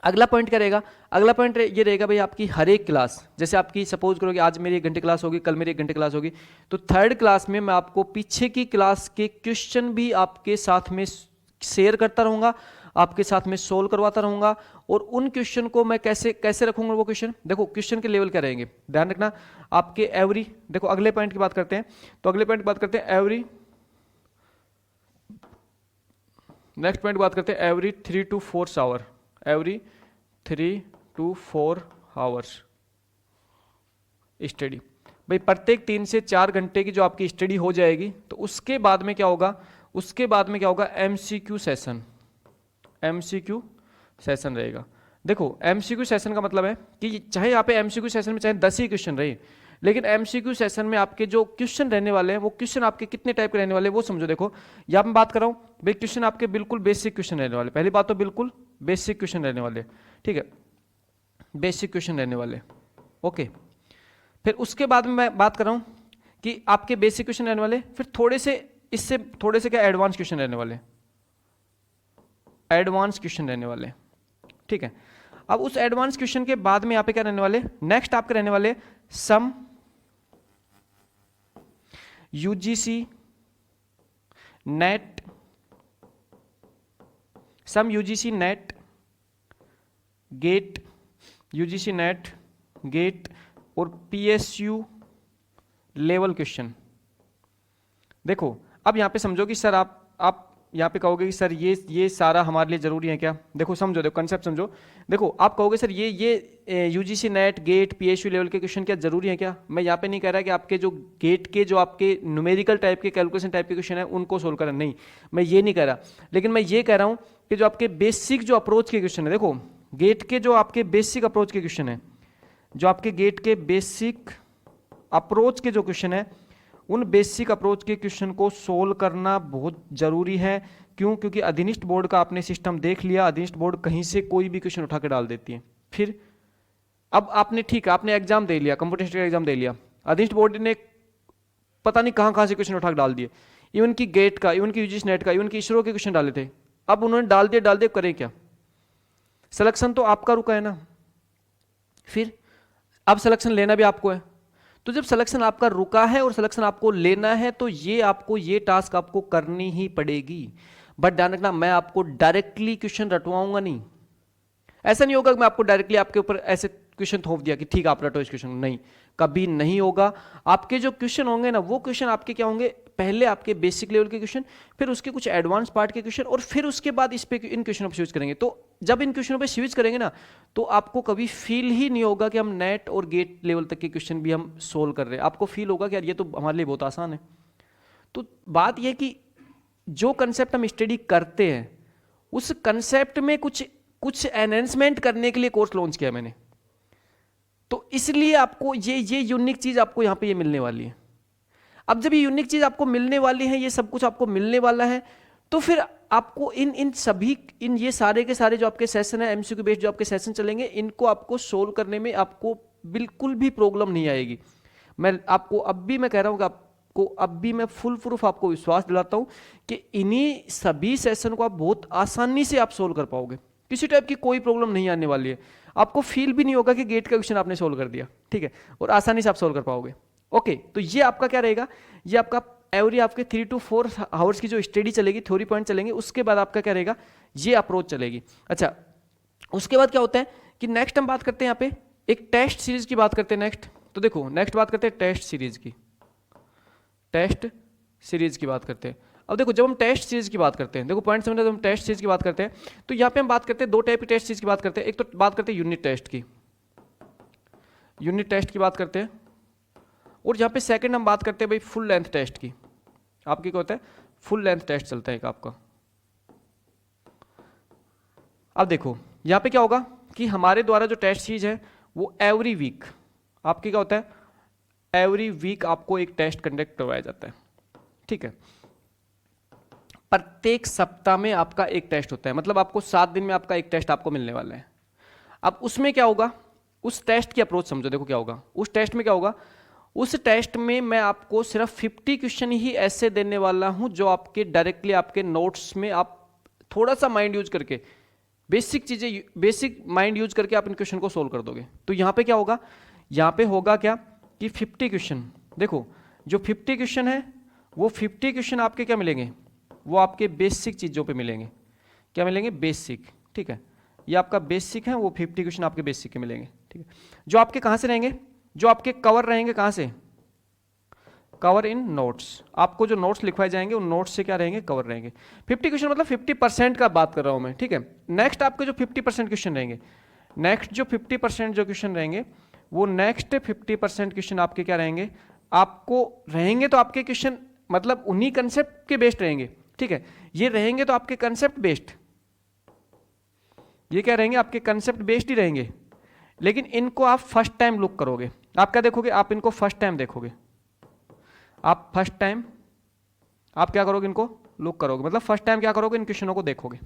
अगला पॉइंट क्या रहेगा? अगला पॉइंट ये रहेगा भाई, आपकी हर एक क्लास, जैसे आपकी सपोज करो कि आज मेरी 1 घंटे क्लास होगी, कल मेरी 1 घंटे क्लास होगी, तो थर्ड क्लास में मैं आपको पीछे की क्लास के क्वेश्चन भी आपके साथ में शेयर करता रहूंगा, आपके साथ में सोल्व करवाता रहूंगा। और उन क्वेश्चन को मैं कैसे कैसे रखूंगा? वो क्वेश्चन देखो, क्वेश्चन के लेवल क्या रहेंगे, ध्यान रखना। आपके एवरी, देखो अगले पॉइंट की बात करते हैं, तो अगले पॉइंट की बात करते हैं एवरी, नेक्स्ट पॉइंट की बात करते हैं every 3 to 4 hour, every 3 to 4 hours study. भाई प्रत्येक 3 से 4 घंटे की जो आपकी स्टडी हो जाएगी, तो उसके बाद में क्या होगा? उसके बाद में क्या होगा? एमसीक्यू सेशन, एमसीक्यू सेशन रहेगा। देखो एमसीक्यू सेशन का मतलब है कि चाहे यहाँ पे एमसीक्यू सेशन में चाहे 10 ही क्वेश्चन रहे, लेकिन एमसीक्यू सेशन में आपके जो क्वेश्चन रहने वाले हैं वो क्वेश्चन आपके कितने टाइप के रहने वाले हैं वो समझो। देखो यहाँ मैं बात कर रहा हूँ भाई, क्वेश्चन आपके बिल्कुल बेसिक क्वेश्चन रहने वाले, पहली बात तो बिल्कुल बेसिक क्वेश्चन रहने वाले, ठीक है, बेसिक क्वेश्चन रहने वाले। ओके, फिर उसके बाद में मैं बात कर रहा हूँ कि आपके बेसिक क्वेश्चन रहने वाले, फिर थोड़े से इससे थोड़े से क्या एडवांस क्वेश्चन रहने वाले, एडवांस क्वेश्चन रहने वाले, ठीक है। अब उस एडवांस क्वेश्चन के बाद में यहाँ पे क्या रहने वाले? नेक्स्ट आपके रहने वाले some UGC NET, some UGC NET GATE, UGC NET GATE और पीएसयू लेवल क्वेश्चन। देखो अब यहां पे समझो कि सर आप यहाँ पे कहोगे कि सर ये सारा हमारे लिए जरूरी है क्या? देखो समझो, देखो कंसेप्ट समझो। देखो आप कहोगे सर ये UGC NET GATE PSU level के क्वेश्चन क्या जरूरी है क्या? मैं यहाँ पे नहीं कह रहा कि आपके जो गेट के जो आपके न्यूमेरिकल टाइप के कैलकुलेशन टाइप के क्वेश्चन है उनको सोल्व करना, नहीं, मैं ये नहीं कह रहा। लेकिन मैं ये कह रहा हूँ कि जो आपके बेसिक जो अप्रोच के क्वेश्चन है, देखो गेट के जो आपके बेसिक अप्रोच के क्वेश्चन है, जो आपके गेट के बेसिक अप्रोच के जो क्वेश्चन है, उन बेसिक अप्रोच के क्वेश्चन को सोल्व करना बहुत जरूरी है। क्यों? क्योंकि अधीनिष्ठ बोर्ड का आपने सिस्टम देख लिया, अधीनिष्ठ बोर्ड कहीं से कोई भी क्वेश्चन उठा के डाल देती है। फिर अब आपने ठीक है, आपने एग्जाम दे लिया, कंप्यूटर एग्जाम दे लिया, अधीनिष्ठ बोर्ड ने पता नहीं कहां से क्वेश्चन उठा के डाल दिए, इवन की गेट का, इवन की यूजीसी नेट का, इवन की इसरो के क्वेश्चन डाले थे। अब उन्होंने डाल दिए करें क्या? सिलेक्शन तो आपका रुका है ना, फिर अब सिलेक्शन लेना भी आपको है। तो जब सिलेक्शन आपका रुका है और सिलेक्शन आपको लेना है, तो ये टास्क आपको करनी ही पड़ेगी। बट ध्यान रखना, मैं आपको डायरेक्टली क्वेश्चन रटवाऊंगा नहीं। ऐसा नहीं होगा कि मैं आपको डायरेक्टली आपके ऊपर ऐसे क्वेश्चन थोप दिया कि ठीक है आप रटो इस क्वेश्चन, नहीं, कभी नहीं होगा। आपके जो क्वेश्चन होंगे ना, वो क्वेश्चन आपके क्या होंगे? पहले आपके बेसिक लेवल के क्वेश्चन, फिर उसके कुछ एडवांस पार्ट के क्वेश्चन, और फिर उसके बाद इस पे इन क्वेश्चनों पर स्विच करेंगे। तो जब इन क्वेश्चनों पे स्विच करेंगे ना, तो आपको कभी फील ही नहीं होगा कि हम नेट और गेट लेवल तक के क्वेश्चन भी हम सोल्व कर रहे हैं। आपको फील होगा कि यार ये तो हमारे लिए बहुत आसान है। तो बात यह कि जो कंसेप्ट हम स्टडी करते हैं, उस कंसेप्ट में कुछ एनहेंसमेंट करने के लिए कोर्स लॉन्च किया मैंने। तो इसलिए आपको ये यूनिक चीज आपको यहां पे ये मिलने वाली है। अब जब ये यूनिक चीज आपको मिलने वाली है, ये सब कुछ आपको मिलने वाला है, तो फिर आपको इन ये सारे के सारे जो आपके सेशन है, एमसीक्यू बेस्ड जो आपके सेशन चलेंगे, इनको आपको सोल्व करने में आपको बिल्कुल भी प्रॉब्लम नहीं आएगी। मैं आपको अब भी मैं कह रहा हूं कि आपको अब भी मैं फुल प्रूफ आपको विश्वास दिलाता हूं कि इन्हीं सभी सेशन को आप बहुत आसानी से आप सोल्व कर पाओगे। किसी टाइप की कोई प्रॉब्लम नहीं आने वाली है। आपको फील भी नहीं होगा कि गेट का क्वेश्चन आपने सोल्व कर दिया, ठीक है, और आसानी से आप सोल्व कर पाओगे। ओके, तो ये आपका क्या रहेगा? ये आपका एवरी आपके 3 to 4 आवर्स की जो स्टडी चलेगी, थ्योरी पॉइंट चलेंगे, उसके बाद आपका क्या रहेगा? ये अप्रोच चलेगी। अच्छा, उसके बाद क्या होता है कि नेक्स्ट हम बात करते हैं, यहाँ पे एक टेस्ट सीरीज की बात करते हैं नेक्स्ट। तो देखो नेक्स्ट बात करते हैं टेस्ट सीरीज की, टेस्ट सीरीज की बात करते हैं। अब देखो जब हम टेस्ट सीरीज की बात करते हैं, देखो पॉइंट समझना, जब हम टेस्ट सीरीज की बात करते हैं तो यहाँ पे हम बात करते हैं दो टाइप की टेस्ट सीरीज की बात करते हैं। एक तो बात करते हैं यूनिट टेस्ट की, यूनिट टेस्ट की बात करते हैं, और यहाँ पे सेकंड हम बात करते हैं भाई फुल लेंथ टेस्ट की। आपकी क्या होता है, फुल लेंथ टेस्ट चलता है एक आपका। अब देखो यहाँ पे क्या होगा कि हमारे द्वारा जो टेस्ट सीरीज है वो एवरी वीक, आपकी क्या होता है, एवरी वीक आपको एक टेस्ट कंडक्ट करवाया जाता है, ठीक है। प्रत्येक सप्ताह में आपका एक टेस्ट होता है, मतलब आपको 7 दिन में आपका एक टेस्ट आपको मिलने वाला है। अब उसमें क्या होगा, उस टेस्ट की अप्रोच समझो, देखो क्या होगा उस टेस्ट में, क्या होगा उस टेस्ट में मैं आपको सिर्फ 50 क्वेश्चन ही ऐसे देने वाला हूं जो आपके डायरेक्टली आपके नोट्स में आप थोड़ा सा माइंड यूज करके, बेसिक चीजें, बेसिक माइंड यूज करके आप इन क्वेश्चन को सोल्व कर दोगे। तो यहां पे क्या होगा, यहां पे होगा क्या कि 50 क्वेश्चन, देखो जो 50 क्वेश्चन है वो 50 क्वेश्चन आपके क्या मिलेंगे, वो आपके बेसिक चीजों पे मिलेंगे। क्या मिलेंगे, बेसिक, ठीक है। ये आपका बेसिक है, वो 50 क्वेश्चन आपके बेसिक के मिलेंगे, ठीक है। जो आपके कहां से रहेंगे, जो आपके कवर रहेंगे, कहां से, कवर इन नोट्स। आपको जो नोट्स लिखवाए जाएंगे उन नोट्स से क्या रहेंगे, कवर रहेंगे। 50 क्वेश्चन मतलब 50% का बात कर रहा हूं मैं, ठीक है। नेक्स्ट आपके जो 50% क्वेश्चन रहेंगे, नेक्स्ट जो 50% जो क्वेश्चन रहेंगे, वो नेक्स्ट 50% क्वेश्चन आपके क्या रहेंगे, आपको रहेंगे तो आपके क्वेश्चन मतलब उन्हीं कंसेप्ट के बेस्ड रहेंगे, ठीक है। ये रहेंगे तो आपके कंसेप्ट बेस्ड, ये क्या रहेंगे, आपके कंसेप्ट बेस्ड ही रहेंगे। लेकिन इनको आप फर्स्ट टाइम लुक करोगे, आप क्या देखोगे, आप इनको फर्स्ट टाइम देखोगे, आप फर्स्ट टाइम आप क्या करोगे, इनको लुक करोगे, मतलब फर्स्ट टाइम क्या करोगे, इन क्वेश्चनों को देखोगे।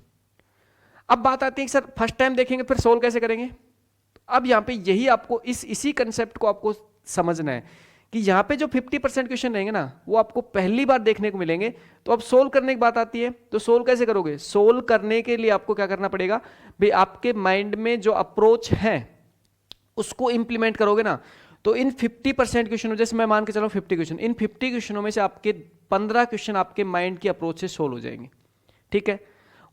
अब बात आती है कि सर फर्स्ट टाइम देखेंगे फिर सोल्व कैसे करेंगे। अब यहां पे यही आपको इसी कंसेप्ट को आपको समझना है कि यहां पे जो 50% क्वेश्चन रहेंगे ना वो आपको पहली बार देखने को मिलेंगे। तो अब सोल्व करने की बात आती है, तो सोल्व कैसे करोगे, सोल्व करने के लिए आपको क्या करना पड़ेगा भाई, आपके माइंड में जो अप्रोच है उसको इंप्लीमेंट करोगे ना। तो इन 50% क्वेश्चनों, जैसे मैं मान के चलो 50 क्वेश्चन, इन 50 क्वेश्चनों में से आपके 15 क्वेश्चन आपके माइंड की अप्रोच से सोल्व हो जाएंगे, ठीक है।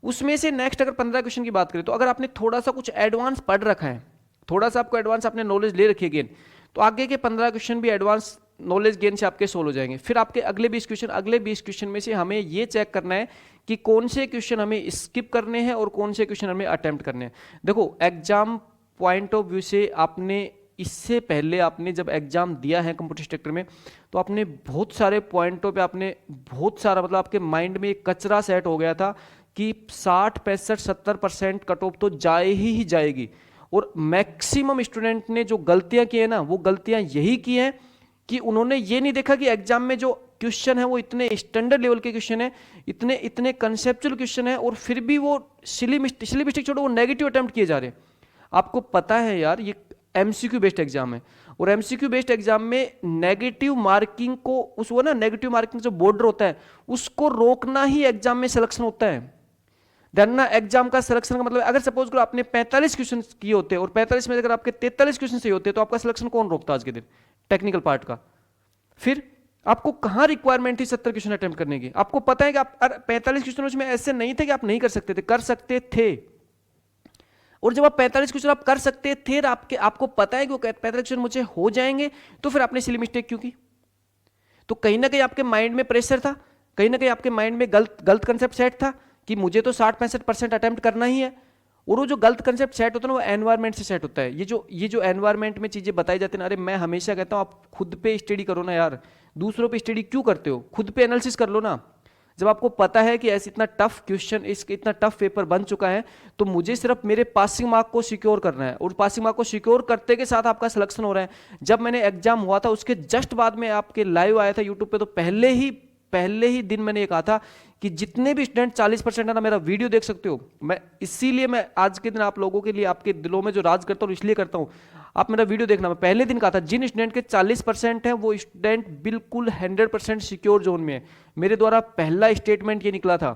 उसमें से नेक्स्ट अगर 15 क्वेश्चन की बात करें, तो अगर आपने थोड़ा सा कुछ एडवांस पढ़ रखा है, थोड़ा सा आपको एडवांस आपने नॉलेज ले रखी है गेन, तो आगे के 15 क्वेश्चन भी एडवांस नॉलेज गेन से आपके सोल्व हो जाएंगे। फिर आपके अगले 20 क्वेश्चन में से हमें ये चेक करना है कि कौन से क्वेश्चन हमें स्किप करने हैं और कौन से क्वेश्चन हमें अटेम्प्ट करने हैं। देखो एग्जाम पॉइंट ऑफ व्यू से आपने, इससे पहले आपने जब एग्जाम दिया है कंप्यूटर सेक्टर में, तो आपने बहुत सारे पॉइंटों पे आपने बहुत सारा, मतलब आपके माइंड में एक कचरा सेट हो गया था कि 60, 65, 70% कट ऑफ तो जाए ही जाएगी। और मैक्सिमम स्टूडेंट ने जो गलतियां की है ना, वो गलतियां यही की हैं कि उन्होंने ये नहीं देखा कि एग्जाम में जो क्वेश्चन है वो इतने स्टैंडर्ड लेवल के क्वेश्चन है, इतने इतने कंसेप्चुअल क्वेश्चन है, और फिर भी वो सिली मिस्टेक छोड़ो, वो नेगेटिव अटेम्प्ट किए जा रहे हैं। आपको पता है यार ये एमसीक्यू बेस्ड एग्जाम है, और एमसीक्यू बेस्ड एग्जाम में नेगेटिव मार्किंग को, उस वो ना नेगेटिव मार्किंग जो बॉर्डर होता है उसको रोकना ही एग्जाम में सिलेक्शन होता है। ना एग्जाम का सिलेक्शन का मतलब, अगर सपोज करो आपने 45 क्वेश्चन किए होते और 45 में अगर आपके 43 क्वेश्चन सही होते तो आपका सिलेक्शन कौन रोकता आज के दिन, टेक्निकल पार्ट का। फिर आपको कहां रिक्वायरमेंट थी 70 क्वेश्चन अटेम्प्ट करने की, आपको पता है कि आप 45 क्वेश्चन में ऐसे नहीं थे कि आप नहीं कर सकते थे, कर सकते थे। और जब आप 45 क्वेश्चन आप कर सकते थे, आपको पता है कि वो 45 क्वेश्चन मुझे हो जाएंगे, तो फिर आपने सिली मिस्टेक क्यों की। तो कहीं ना कहीं आपके माइंड में प्रेशर था, कहीं ना कहीं आपके माइंड में गलत कंसेप्ट सेट था कि मुझे तो 60-65% अटेम्प्ट करना ही है। और वो जो गलत कंसेप्ट सेट होता है ना, वो एनवायरमेंट से सेट होता है। ये जो एनवायरमेंट में चीजें बताई जाती है ना, अरे मैं हमेशा कहता हूं आप खुद पे स्टडी करो ना यार, दूसरों पे स्टडी क्यों करते हो, खुद पे एनालिसिस कर लो ना। जब आपको पता है कि ऐसे इतना टफ क्वेश्चन, इतना टफ पेपर बन चुका है, तो मुझे सिर्फ मेरे पासिंग मार्क को सिक्योर करना है, और पासिंग मार्क को सिक्योर करते के साथ आपका सिलेक्शन हो रहा है। जब मैंने एग्जाम हुआ था उसके जस्ट बाद में आपके लाइव आया था यूट्यूब पे, तो पहले ही दिन मैंने ये कहा था कि जितने भी स्टूडेंट 40% है ना, मेरा वीडियो देख सकते हो। मैं इसीलिए मैं आज के दिन आप लोगों के लिए, आपके दिलों में जो राज करता हूँ इसलिए करता हूँ, आप मेरा वीडियो देखना। मैं पहले दिन कहा था जिन स्टूडेंट के 40% है वो स्टूडेंट बिल्कुल 100% सिक्योर जोन में है। मेरे द्वारा पहला स्टेटमेंट ये निकला था,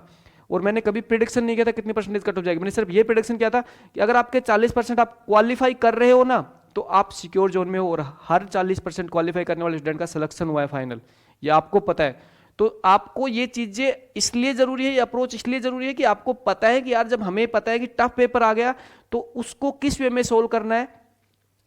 और मैंने कभी प्रिडिक्शन नहीं किया था कितनी परसेंटेज कट हो जाएगी। मैंने सिर्फ ये प्रिडिक्शन किया था कि अगर आपके 40% आप क्वालिफाई कर रहे हो ना, तो आप सिक्योर जोन में हो, और हर 40% क्वालिफाई करने वाले स्टूडेंट का सिलेक्शन हुआ है फाइनल, ये आपको पता है। तो आपको ये चीजें इसलिए जरूरी है, ये अप्रोच इसलिए जरूरी है कि आपको पता है कि यार जब हमें पता है कि टफ पेपर आ गया तो उसको किस वे में सोल्व करना है,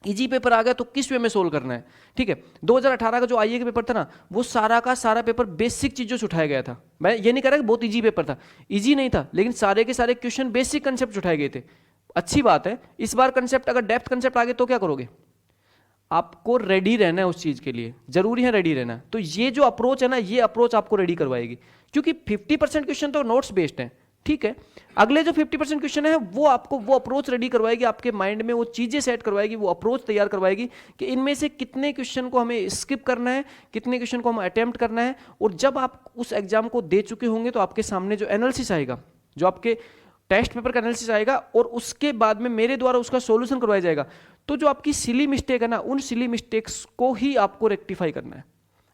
इजी पेपर आ गया तो किस वे में सोल्व करना है, ठीक है। 2018 का जो आईए का पेपर था ना, वो सारा का सारा पेपर बेसिक चीजों से उठाया गया था। मैं ये नहीं कह रहा कि बहुत इजी पेपर था, इजी नहीं था, लेकिन सारे के सारे क्वेश्चन बेसिक कंसेप्ट उठाए गए थे। अच्छी बात है। इस बार कंसेप्ट अगर डेप्थ कंसेप्ट आ गए तो क्या करोगे? आपको रेडी रहना है उस चीज के लिए, जरूरी है रेडी रहना। तो ये जो अप्रोच है ना, ये अप्रोच आपको रेडी करवाएगी, क्योंकि 50% क्वेश्चन तो नोट्स बेस्ड है, ठीक है। अगले जो 50% क्वेश्चन है वो आपको वो अप्रोच रेडी करवाएगी, आपके माइंड में वो चीजें सेट करवाएगी, वो अप्रोच तैयार करवाएगी कि इनमें से कितने क्वेश्चन को हमें स्किप करना है, कितने क्वेश्चन को हम अटेम्प्ट करना है। और जब आप उस एग्जाम को दे चुके होंगे तो आपके सामने जो एनालिसिस आएगा, जो आपके टेस्ट पेपर का एनालिसिस आएगा, और उसके बाद में मेरे द्वारा उसका सॉल्यूशन करवाया जाएगा। तो जो आपकी सिली मिस्टेक है ना, उन सिली मिस्टेक्स को ही आपको रेक्टिफाई करना है।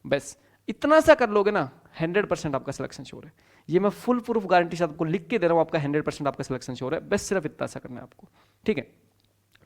बस इतना सा कर लोगे ना, 100% आपका सिलेक्शन श्योर है। ये मैं फुल प्रूफ गारंटी से आपको लिख के दे रहा हूं, आपका 100% आपका सिलेक्शन श्योर है। बस सिर्फ इतना सा करना है आपको, ठीक है।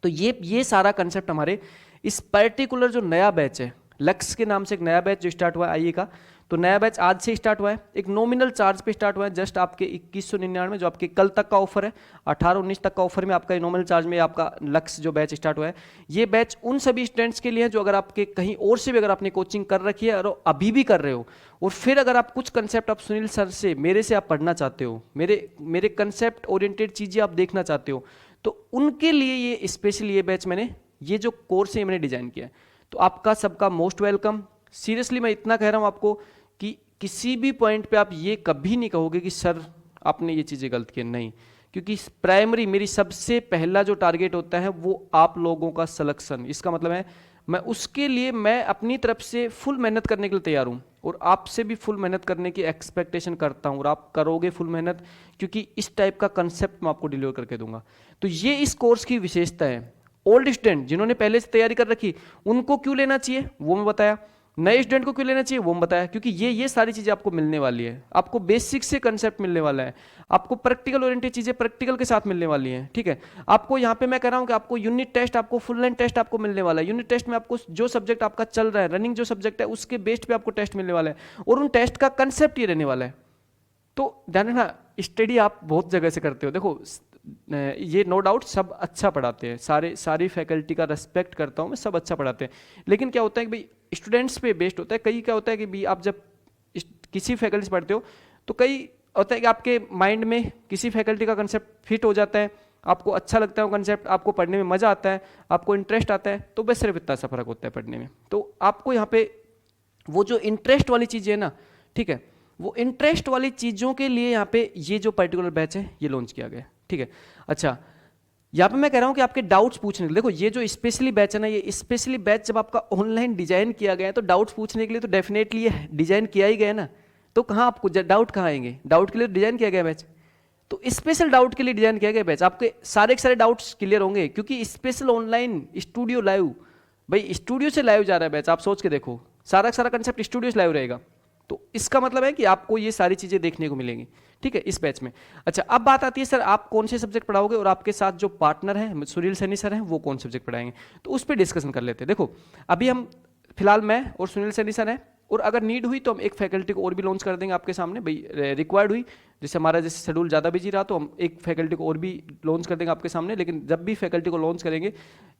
तो ये सारा कंसेप्ट हमारे इस पर्टिकुलर जो नया बैच है, लक्ष्य के नाम से एक नया बैच जो स्टार्ट हुआ है आईए का, तो नया बैच आज से स्टार्ट हुआ है। एक नॉमिनल चार्ज पे स्टार्ट हुआ है, जस्ट आपके 2199 जो आपके कल तक का ऑफर है, 18-19 तक का ऑफर में आपका नॉमिनल चार्ज में आपका लक्ष्य जो बैच स्टार्ट हुआ है। ये बैच उन सभी स्टूडेंट्स के लिए है जो अगर आपके कहीं और से भी अगर आपने कोचिंग कर रखी है और अभी भी कर रहे हो, और फिर अगर आप कुछ कंसेप्ट आप सुनील सर से, मेरे से आप पढ़ना चाहते हो, मेरे कंसेप्ट ओरिएंटेड चीजें आप देखना चाहते हो, तो उनके लिए ये स्पेशली ये बैच मैंने, ये जो कोर्स है मैंने डिजाइन किया है। तो आपका सबका मोस्ट वेलकम। सीरियसली मैं इतना कह रहा हूं आपको कि किसी भी पॉइंट पे आप ये कभी नहीं कहोगे कि सर आपने ये चीजें गलत की, नहीं। क्योंकि प्राइमरी मेरी सबसे पहला जो टारगेट होता है वो आप लोगों का सिलेक्शन। इसका मतलब है मैं उसके लिए मैं अपनी तरफ से फुल मेहनत करने के लिए तैयार हूं, और आपसे भी फुल मेहनत करने की एक्सपेक्टेशन करता हूं, और आप करोगे फुल मेहनत, क्योंकि इस टाइप का कंसेप्ट मैं आपको डिलीवर करके दूंगा। तो ये इस कोर्स की विशेषता है। ओल्ड स्टूडेंट जिन्होंने पहले से तैयारी कर रखी, उनको क्यों लेना चाहिए वो मैं बताया, नए स्टूडेंट को क्यों लेना चाहिए वो मैं बताया, क्योंकि ये सारी चीजें आपको मिलने वाली है। आपको बेसिक से कंसेप्ट मिलने वाला है, आपको प्रैक्टिकल ओरिएंटेड चीजें प्रैक्टिकल के साथ मिलने वाली हैं, ठीक है। आपको यहाँ पे मैं कह रहा हूँ कि आपको यूनिट टेस्ट, आपको फुल लेंथ टेस्ट आपको मिलने वाला है। यूनिट टेस्ट में आपको जो सब्जेक्ट आपका चल रहा है, रनिंग जो सब्जेक्ट है, उसके बेस्ड पे आपको टेस्ट मिलने वाला है, और उन टेस्ट का कंसेप्ट ये रहने वाला है। तो ध्यान रखना, स्टडी आप बहुत जगह से करते हो, देखो ये नो डाउट सब अच्छा पढ़ाते हैं, सारी फैकल्टी का रेस्पेक्ट करता हूँ मैं, सब अच्छा पढ़ाते हैं। लेकिन क्या होता है कि भाई स्टूडेंट्स पे बेस्ड होता है। कई क्या होता है कि भाई आप जब किसी फैकल्टी से पढ़ते हो तो कई होता है कि आपके माइंड में किसी फैकल्टी का कंसेप्ट फिट हो जाता है, आपको अच्छा लगता है वो कंसेप्ट, आपको पढ़ने में मजा आता है, आपको इंटरेस्ट आता है, तो बस सिर्फ इतना सा फर्क होता है पढ़ने में। तो आपको यहाँ पे वो जो इंटरेस्ट वाली चीज़ें है ना, ठीक है, वो इंटरेस्ट वाली चीज़ों के लिए यहाँ पे ये जो पर्टिकुलर बैच है ये लॉन्च किया गया है, ठीक है। अच्छा, यहाँ पे मैं कह रहा हूँ कि आपके डाउट्स पूछने के लिए, देखो ये जो स्पेशली बैच है ना, ये स्पेशली बैच जब आपका ऑनलाइन डिजाइन किया गया है तो डाउट्स पूछने के लिए तो डेफिनेटली ये डिजाइन किया ही गया ना। तो कहाँ आपको डाउट कहाँ आएंगे? डाउट के लिए डिजाइन किया गया बैच, तो स्पेशल डाउट के लिए डिजाइन किया गया बैच। आपके सारे के सारे डाउट्स क्लियर होंगे, क्योंकि स्पेशल ऑनलाइन स्टूडियो लाइव, भाई स्टूडियो से लाइव जा रहा है बैच, आप सोच के देखो, सारा का सारा कंसेप्ट स्टूडियो से लाइव रहेगा। तो इसका मतलब है कि आपको ये सारी चीजें देखने को मिलेंगी, ठीक है, इस बैच में। अच्छा, अब बात आती है सर आप कौन से सब्जेक्ट पढ़ाओगे, और आपके साथ जो पार्टनर है सुनील सैनी सर हैं वो कौन सब्जेक्ट पढ़ाएंगे, तो उस पर डिस्कशन कर लेते हैं। देखो अभी हम फिलहाल मैं और सुनील सैनी सर हैं, और अगर नीड हुई तो हम एक फैकल्टी को और भी लॉन्च कर देंगे आपके सामने, भाई रिक्वायर्ड हुई, जैसे हमारा जैसे शेड्यूल ज़्यादा बिजी रहा तो हम एक फैकल्टी को और भी लॉन्च कर देंगे आपके सामने। लेकिन जब भी फैकल्टी को लॉन्च करेंगे,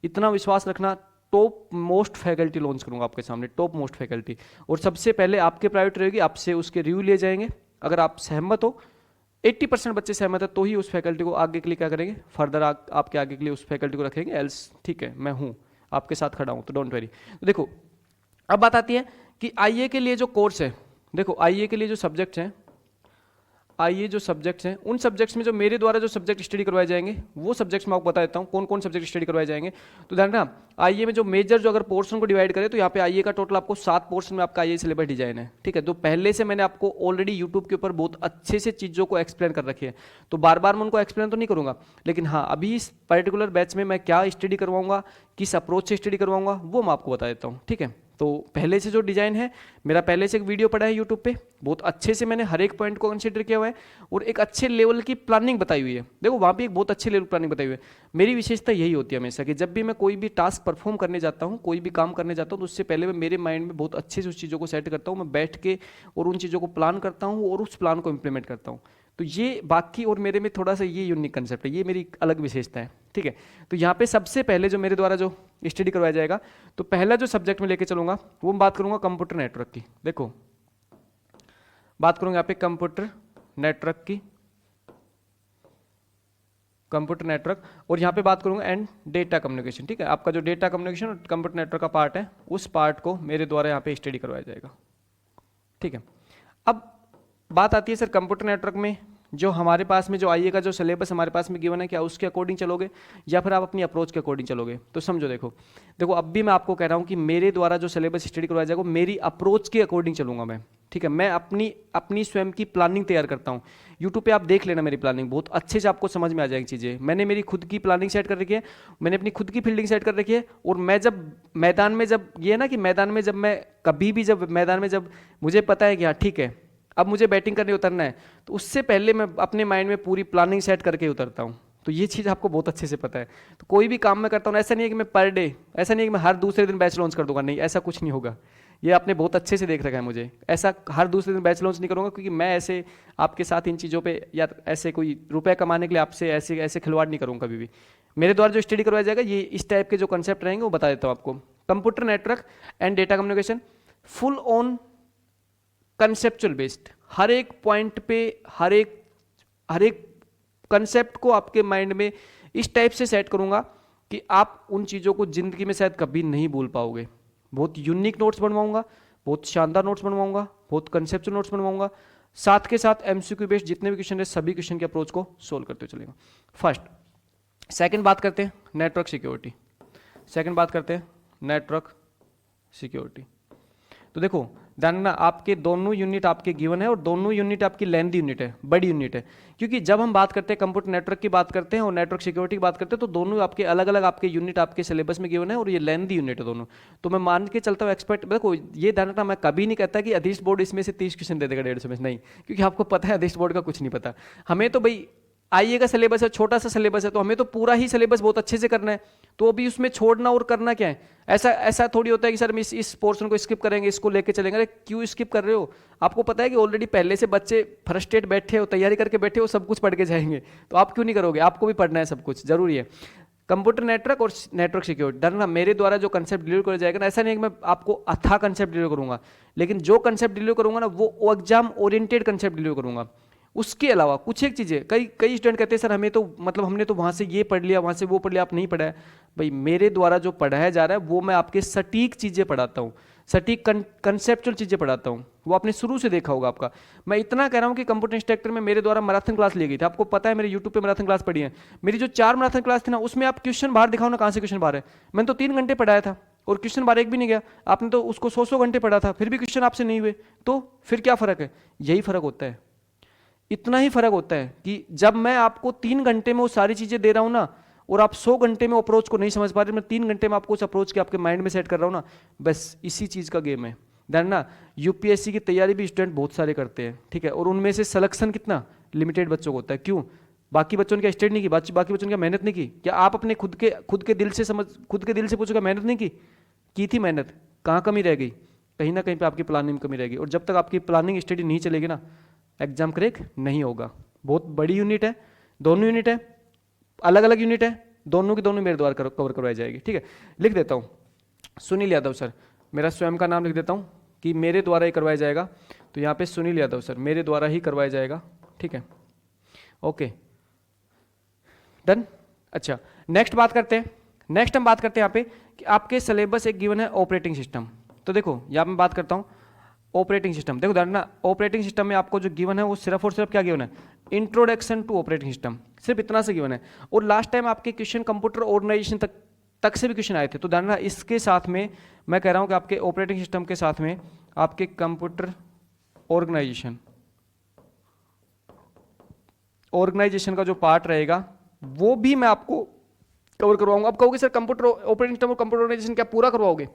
इतना विश्वास रखना, टॉप मोस्ट फैकल्टी लॉन्च करूंगा आपके सामने, टॉप मोस्ट फैकल्टी, और सबसे पहले आपके प्रायोरिटी रहेगी, आपसे उसके रिव्यू लिए जाएंगे। अगर आप सहमत हो, 80% बच्चे सहमत है, तो ही उस फैकल्टी को आगे के लिए क्या करेंगे, फर्दर आपके आगे के लिए उस फैकल्टी को रखेंगे। एल्स ठीक है, मैं हूँ आपके साथ खड़ा हूँ, तो डोंट वेरी। तो देखो अब बात आती है कि आईए के लिए जो कोर्स है, देखो आईए के लिए जो सब्जेक्ट्स हैं, आइए जो सब्जेक्ट्स हैं, उन सब्जेक्ट्स में जो मेरे द्वारा जो सब्जेक्ट स्टडी करवाए जाएंगे वो सब्जेक्ट्स मैं आपको बता देता हूँ कौन कौन सब्जेक्ट स्टडी करवाए जाएंगे। तो ध्यान रखना, आईए में जो मेजर जो अगर पोर्शन को डिवाइड करें तो यहाँ पे आईए का टोटल आपको 7 पोर्शन में आपका आईए सिलेबस डिजाइन है, ठीक है। तो पहले से मैंने आपको ऑलरेडी यूट्यूब के ऊपर बहुत अच्छे से चीज़ों को एक्सप्लेन कर रखी है, तो बार बार मैं उनको एक्सप्लेन तो नहीं करूँगा, लेकिन हाँ अभी इस पर्टिकुलर बैच में मैं क्या स्टडी करवाऊंगा, किस अप्रोच से स्टडी करवाऊंगा, वो मैं आपको बता देता हूँ, ठीक है। तो पहले से जो डिजाइन है, मेरा पहले से एक वीडियो पड़ा है यूट्यूब पे, बहुत अच्छे से मैंने हर एक पॉइंट को कंसीडर किया हुआ है, और एक अच्छे लेवल की प्लानिंग बताई हुई है। देखो वहाँ पे एक बहुत अच्छे लेवल प्लानिंग बताई हुई है। मेरी विशेषता यही होती है हमेशा कि जब भी मैं कोई भी टास्क परफॉर्म करने जाता हूँ, कोई भी काम करने जाता हूँ, तो उससे पहले मैं मेरे माइंड में बहुत अच्छे से उस चीज़ों को सेट करता हूँ, मैं बैठ के और उन चीज़ों को प्लान करता हूँ और उस प्लान को इम्प्लीमेंट करता हूँ। तो ये बाकी और मेरे में थोड़ा सा ये यूनिक कंसेप्ट है, ये मेरी अलग विशेषता है, ठीक है। तो यहाँ पे सबसे पहले जो मेरे द्वारा जो स्टडी करवाया जाएगा, तो पहला जो सब्जेक्ट मैं लेके चलूंगा वो मैं बात करूंगा कंप्यूटर नेटवर्क की। देखो बात करूंगा यहाँ पे कंप्यूटर नेटवर्क की, कंप्यूटर नेटवर्क, और यहाँ पे बात करूंगा एंड डेटा कम्युनिकेशन, ठीक है। आपका जो डेटा कम्युनिकेशन और कंप्यूटर नेटवर्क का पार्ट है, उस पार्ट को मेरे द्वारा यहाँ पे स्टडी करवाया जाएगा, ठीक है। अब बात आती है सर कंप्यूटर नेटवर्क में जो हमारे पास में जो आईए का जो सिलेबस हमारे पास में गिवन है, क्या उसके अकॉर्डिंग चलोगे या फिर आप अपनी अप्रोच के अकॉर्डिंग चलोगे? तो समझो, देखो देखो अब भी मैं आपको कह रहा हूँ कि मेरे द्वारा जो सिलेबस स्टडी करवाया जाएगा मेरी अप्रोच के अकॉर्डिंग चलूंगा मैं, ठीक है। मैं अपनी स्वयं की प्लानिंग तैयार करता हूँ। यूट्यूब पे आप देख लेना मेरी प्लानिंग, बहुत अच्छे से आपको समझ में आ जाएगी चीज़ें। मैंने मेरी खुद की प्लानिंग सेट कर रखी है, मैंने अपनी खुद की फील्डिंग सेट कर रखी है, और मैं जब मैदान में जब ये ना कि मैदान में जब मैं कभी भी जब मैदान में जब मुझे पता है कि हाँ ठीक है अब मुझे बैटिंग करने उतरना है, तो उससे पहले मैं अपने माइंड में पूरी प्लानिंग सेट करके उतरता हूँ। तो ये चीज़ आपको बहुत अच्छे से पता है। तो कोई भी काम मैं करता हूँ, ऐसा नहीं है कि मैं पर डे, ऐसा नहीं है कि मैं हर दूसरे दिन बैच लॉन्च कर दूंगा, नहीं ऐसा कुछ नहीं होगा। ये आपने बहुत अच्छे से देख रखा है मुझे, ऐसा हर दूसरे दिन बैच लॉन्च नहीं करूँगा, क्योंकि मैं ऐसे आपके साथ इन चीज़ों पे या ऐसे कोई रुपए कमाने के लिए आपसे ऐसे ऐसे खिलवाड़ नहीं करूँगा कभी भी। मेरे द्वारा जो स्टडी करवाया जाएगा ये इस टाइप के जो कंसेप्ट रहेंगे वो बता देता हूँ आपको। Computer network and data communication, full on conceptual based, हर एक पॉइंट पे हर एक कंसेप्ट को आपके माइंड में इस टाइप से सेट करूंगा कि आप उन चीज़ों को जिंदगी में शायद कभी नहीं भूल पाओगे। बहुत यूनिक नोट्स बनवाऊंगा, बहुत शानदार नोट्स बनवाऊंगा, बहुत कंसेप्चुअल नोट्स बनवाऊंगा, साथ के साथ एमसीक्यू बेस्ड जितने भी क्वेश्चन है सभी क्वेश्चन के अप्रोच को सोल्व करते हुए चलेगा। फर्स्ट सेकंड बात करते हैं नेटवर्क सिक्योरिटी, सेकंड बात करते हैं नेटवर्क सिक्योरिटी। तो देखो ध्यान रखना, आपके दोनों यूनिट आपके गिवन है और दोनों यूनिट आपकी लेंथ यूनिट है, बड़ी यूनिट है। क्योंकि जब हम बात करते हैं कंप्यूटर नेटवर्क की बात करते हैं और नेटवर्क सिक्योरिटी की बात करते हैं, तो दोनों आपके अलग अलग आपके यूनिट आपके सिलेबस में गिवन है और ये लेंथ यूनिट है दोनों। तो मैं मान के चलता हूँ एक्सपर्ट, देखो ये ध्यान रखना, मैं कभी नहीं कहता कि अधीश बोर्ड इसमें से 30 क्वेश्चन दे देगा 150 में, नहीं, क्योंकि आपको पता है अधीश बोर्ड का कुछ नहीं पता। हमें तो भाई आईए का सिलेबस है, छोटा सा सिलेबस है, तो हमें तो पूरा ही सिलेबस बहुत अच्छे से करना है। तो अभी उसमें छोड़ना और करना क्या है, ऐसा थोड़ी होता है कि सर हम इस पोर्शन को स्किप करेंगे, इसको लेके चलेंगे। अरे क्यों स्किप कर रहे हो? आपको पता है कि ऑलरेडी पहले से बच्चे फ्रस्ट्रेट बैठे हो, तैयारी करके बैठे हो, सब कुछ पढ़ के जाएंगे, तो आप क्यों नहीं करोगे? आपको भी पढ़ना है, सब कुछ जरूरी है। कंप्यूटर नेटवर्क और नेटवर्क सिक्योरिटी, डरना मेरे द्वारा जो कंसेप्ट डिलीवर किया जाएगा ना, ऐसा नहीं है कि मैं आपको अथा कंसेप्ट डिलीवर करूंगा, लेकिन जो कंसेप्ट डिलीवर करूंगा ना वो एग्जाम ओरिएंटेड कंसेप्ट डिलीवर करूंगा। उसके अलावा कुछ एक चीज़ें, कई स्टूडेंट कहते हैं सर हमें तो मतलब हमने तो वहाँ से ये पढ़ लिया, वहाँ से वो पढ़ लिया, आप नहीं पढ़ा है। भाई मेरे द्वारा जो पढ़ाया जा रहा है वो मैं आपके सटीक चीज़ें पढ़ाता हूँ, सटीक कंसेप्चुअल चीज़ें पढ़ाता हूँ, वो आपने शुरू से देखा होगा आपका। मैं इतना कह रहा हूँ कि कंप्यूटर इंस्ट्रक्टर में मेरे द्वारा मैराथन क्लास ली गई थी, आपको पता है मेरे यूट्यूब पे मैराथन क्लास पढ़ी है। मेरी जो 4 मैराथन क्लास थी ना, उसमें आप क्वेश्चन बाहर दिखाओ ना, कहाँ से क्वेश्चन बाहर है? मैंने तो 3 घंटे पढ़ाया था और क्वेश्चन बाहर एक भी नहीं गया। आपने तो उसको 100 घंटे पढ़ा था, फिर भी क्वेश्चन आपसे नहीं हुए, तो फिर क्या फ़र्क है? यही फ़र्क होता है, इतना ही फर्क होता है कि जब मैं आपको 3 घंटे में वो सारी चीजें दे रहा हूं ना, और आप 100 घंटे में अप्रोच को नहीं समझ पा रहे, मैं 3 घंटे में आपको उस अप्रोच के आपके माइंड में सेट कर रहा हूं ना, बस इसी चीज का गेम है। ध्यान ना, यूपीएससी की तैयारी भी स्टूडेंट बहुत सारे करते हैं, ठीक है, और उनमें से सिलेक्शन कितना लिमिटेड बच्चों को होता है। क्यों? बाकी बच्चों ने क्या स्टडी नहीं की, बाकी बच्चों ने क्या मेहनत नहीं की? क्या आप अपने खुद के दिल से पूछोगे मेहनत नहीं की थी? मेहनत कहाँ कमी रह गई? कहीं ना कहीं पे आपकी प्लानिंग में कमी रहेगी, और जब तक आपकी प्लानिंग स्टडी नहीं चलेगी ना, एग्जाम क्रैक नहीं होगा। बहुत बड़ी यूनिट है, दोनों यूनिट है, अलग अलग यूनिट है, दोनों की दोनों मेरे द्वारा कवर करवाई जाएगी, ठीक है। लिख देता हूँ सुनील यादव सर, मेरा स्वयं का नाम लिख देता हूँ कि मेरे द्वारा ही करवाया जाएगा। तो यहाँ पे सुनील यादव सर मेरे द्वारा ही करवाया जाएगा, ठीक है, ओके डन। अच्छा नेक्स्ट बात करते हैं, नेक्स्ट हम बात करते हैं यहाँ पे कि आपके सिलेबस एक गिवन है ऑपरेटिंग सिस्टम। तो देखो यहाँ मैं बात करता हूँ ऑपरेटिंग सिस्टम। देखो ना, ऑपरेटिंग सिस्टम में आपको जो गिवन है वो सिर्फ और सिर्फ क्या गिवन है? इंट्रोडक्शन टू ऑपरेटिंग सिस्टम, सिर्फ इतना से गिवन है। और लास्ट टाइम आपके क्वेश्चन कंप्यूटर ऑर्गेनाइजेशन तक से भी क्वेश्चन आए थे। तो ध्यान रखना, इसके साथ में मैं कह रहा हूं कि आपके ऑपरेटिंग सिस्टम के साथ में आपके कंप्यूटर ऑर्गेनाइजेशन का जो पार्ट रहेगा वो भी मैं आपको कवर करवाऊंगा। अब कहोगे सर कंप्यूटर ऑपरेटिंग सिस्टम और कंप्यूटर ऑर्गेनाइजेशन क्या पूरा करवाओगे?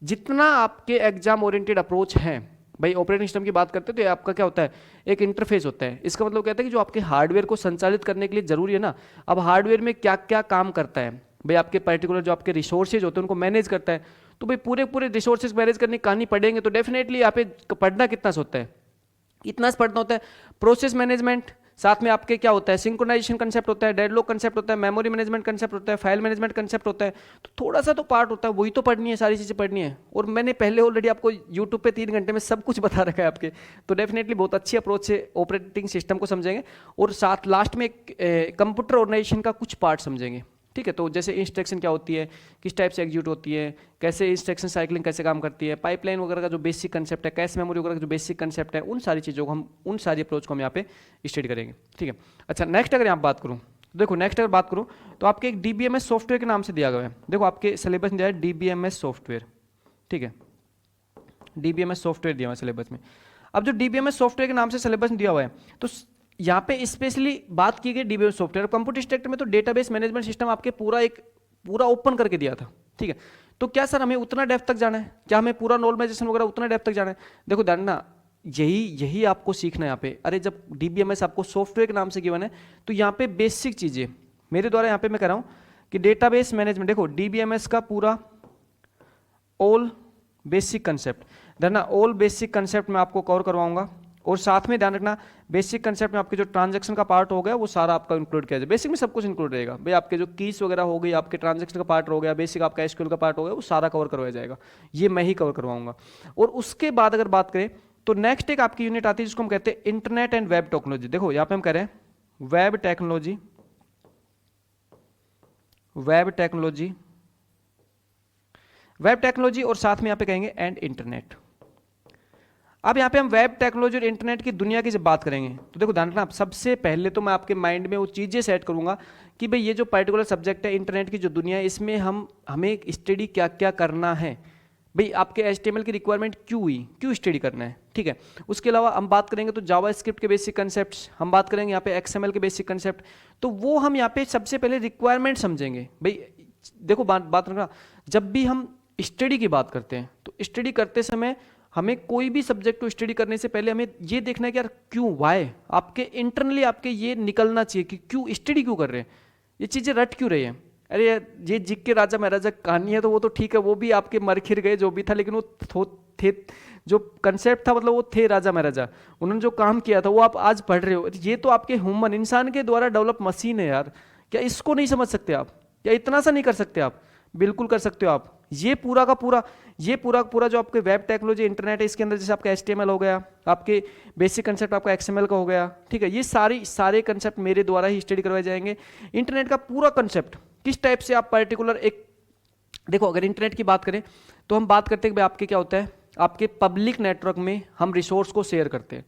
जितना आपके एग्जाम ओरिएंटेड अप्रोच है, भाई ऑपरेटिंग सिस्टम की बात करते हैं तो ये आपका क्या होता है? एक इंटरफेस होता है। इसका मतलब कहता है कि जो आपके हार्डवेयर को संचालित करने के लिए जरूरी है ना, अब हार्डवेयर में क्या क्या काम करता है, भाई आपके पर्टिकुलर जो आपके रिसोर्सेज होते हैं उनको मैनेज करता है। तो भाई पूरे रिसोर्सेज मैनेज करने की कहानी पढ़ेंगे तो डेफिनेटली यहाँ पे पढ़ना कितना सा होता है? इतना सा पढ़ना होता है। प्रोसेस मैनेजमेंट, साथ में आपके क्या होता है, सिंक्रोनाइजेशन कंसेप्ट होता है, डेडलॉक कंसेप्ट होता है, मेमोरी मैनेजमेंट कंसेप्ट होता है, फाइल मैनेजमेंट कंसेप्ट होता है। तो थोड़ा सा तो पार्ट होता है, वही तो पढ़नी है, सारी चीज़ें पढ़नी है। और मैंने पहले ऑलरेडी आपको यूट्यूब पे 3 घंटे में सब कुछ बता रखा है आपके, तो डेफिनेटली बहुत अच्छी अप्रोच से ऑपरेटिंग सिस्टम को समझेंगे और साथ लास्ट में कंप्यूटर ऑर्गेनाइजेशन का कुछ पार्ट समझेंगे, ठीक है। तो जैसे इंस्ट्रक्शन क्या होती है, किस टाइप से एग्जीक्यूट होती है, कैसे इंस्ट्रक्शन साइक्लिंग कैसे काम करती है, पाइपलाइन वगैरह का जो बेसिक कंसेप्ट है, कैश मेमोरी वगैरह का जो बेसिक कंसेप्ट है, उन सारी चीज़ों को हम, उन सारी अप्रोच को हम यहाँ पे स्टडी करेंगे, ठीक है। अच्छा, नेक्स्ट अगर यहाँ बात करूँ तो देखो, नेक्स्ट अगर बात करूँ तो आपके एक DBMS सॉफ्टवेयर के नाम से दिया गया है। देखो आपके सिलेबस में दिया है DBMS सॉफ्टवेयर, ठीक है, DBMS सॉफ्टवेयर दिया हुआ है सिलेबस में। अब जो DBMS सॉफ्टवेयर के नाम से सिलेबस दिया हुआ है, तो यहाँ पे स्पेशली बात की गई DBMS सॉफ्टवेयर। कंप्यूटर स्ट्रक्चर में तो डेटाबेस मैनेजमेंट सिस्टम आपके पूरा ओपन करके दिया था, ठीक है। तो क्या सर हमें उतना डेप्थ तक जाना है, क्या हमें पूरा नॉर्मलाइजेशन वगैरह उतना डेप्थ तक जाना है? देखो जानना, यही आपको सीखना है यहाँ पे। अरे जब DBMS आपको सॉफ्टवेयर के नाम से गिवन है, तो यहाँ पे बेसिक चीजें मेरे द्वारा यहाँ पे मैं कह रहा हूँ कि डेटाबेस मैनेजमेंट, देखो DBMS का पूरा ऑल बेसिक कंसेप्ट, धरना ऑल बेसिक कंसेप्ट मैं आपको कवर करवाऊंगा। और साथ में ध्यान रखना, बेसिक कंसेप्ट में आपके जो ट्रांजैक्शन का पार्ट हो गया वो सारा आपका इंक्लूड किया जाए। बेसिक में सब कुछ इंक्लूड रहेगा भाई, आपके जो कीज वगैरह हो गई, आपके ट्रांजैक्शन का पार्ट हो गया, बेसिक आपका SQL का पार्ट हो गया, वो सारा कवर करवाया जाएगा, ये मैं ही कवर करवाऊंगा। और उसके बाद अगर बात करें तो नेक्स्ट एक आपकी यूनिट आती है जिसको हम कहते हैं इंटरनेट एंड वेब टेक्नोलॉजी। देखो यहाँ पे हम कह रहे हैं web technology, web technology, web technology और साथ में यहाँ पे कहेंगे एंड इंटरनेट। अब यहाँ पे हम वेब टेक्नोलॉजी और इंटरनेट की दुनिया की जब बात करेंगे तो देखो ध्यान रखना, सबसे पहले तो मैं आपके माइंड में वो चीज़ें सेट करूंगा कि भाई ये जो पर्टिकुलर सब्जेक्ट है इंटरनेट की जो दुनिया है, इसमें हमें स्टडी क्या क्या करना है, भाई आपके HTML की रिक्वायरमेंट क्यों हुई, क्यों स्टडी करना है, ठीक है। उसके अलावा हम बात करेंगे तो जावास्क्रिप्ट के बेसिक कंसेप्ट्स, हम बात करेंगे यहाँ पे XML के बेसिक कंसेप्ट, तो वो हम यहाँ पे सबसे पहले रिक्वायरमेंट समझेंगे। भाई देखो बात रखना, जब भी हम स्टडी की बात करते हैं तो स्टडी करते समय हमें कोई भी सब्जेक्ट को स्टडी करने से पहले हमें ये देखना है कि यार क्यों, वाई, आपके इंटरनली आपके ये निकलना चाहिए कि क्यों स्टडी क्यों कर रहे हैं, ये चीज़ें रट क्यों रही है। अरे ये जिक के राजा महाराजा कहानी है तो वो तो ठीक है, वो भी आपके मर खिर गए जो भी था, लेकिन वो थे जो कंसेप्ट था, मतलब वो थे राजा महाराजा, उन्होंने जो काम किया था वो आप आज पढ़ रहे हो। ये तो आपके ह्यूमन इंसान के द्वारा डेवलप मशीन है यार, क्या इसको नहीं समझ सकते आप, क्या इतना सा नहीं कर सकते आप? बिल्कुल कर सकते हो आप। ये पूरा का पूरा जो आपके वेब टेक्नोलॉजी इंटरनेट है, इसके अंदर जैसे आपका HTML हो गया, आपके बेसिक कंसेप्ट आपका XML का हो गया, ठीक है, ये सारे कंसेप्ट मेरे द्वारा ही स्टडी करवाए जाएंगे। इंटरनेट का पूरा कंसेप्ट किस टाइप से आप पर्टिकुलर एक, देखो अगर इंटरनेट की बात करें तो हम बात करते हैं कि आपके क्या होता है, आपके पब्लिक नेटवर्क में हम रिसोर्स को शेयर करते हैं।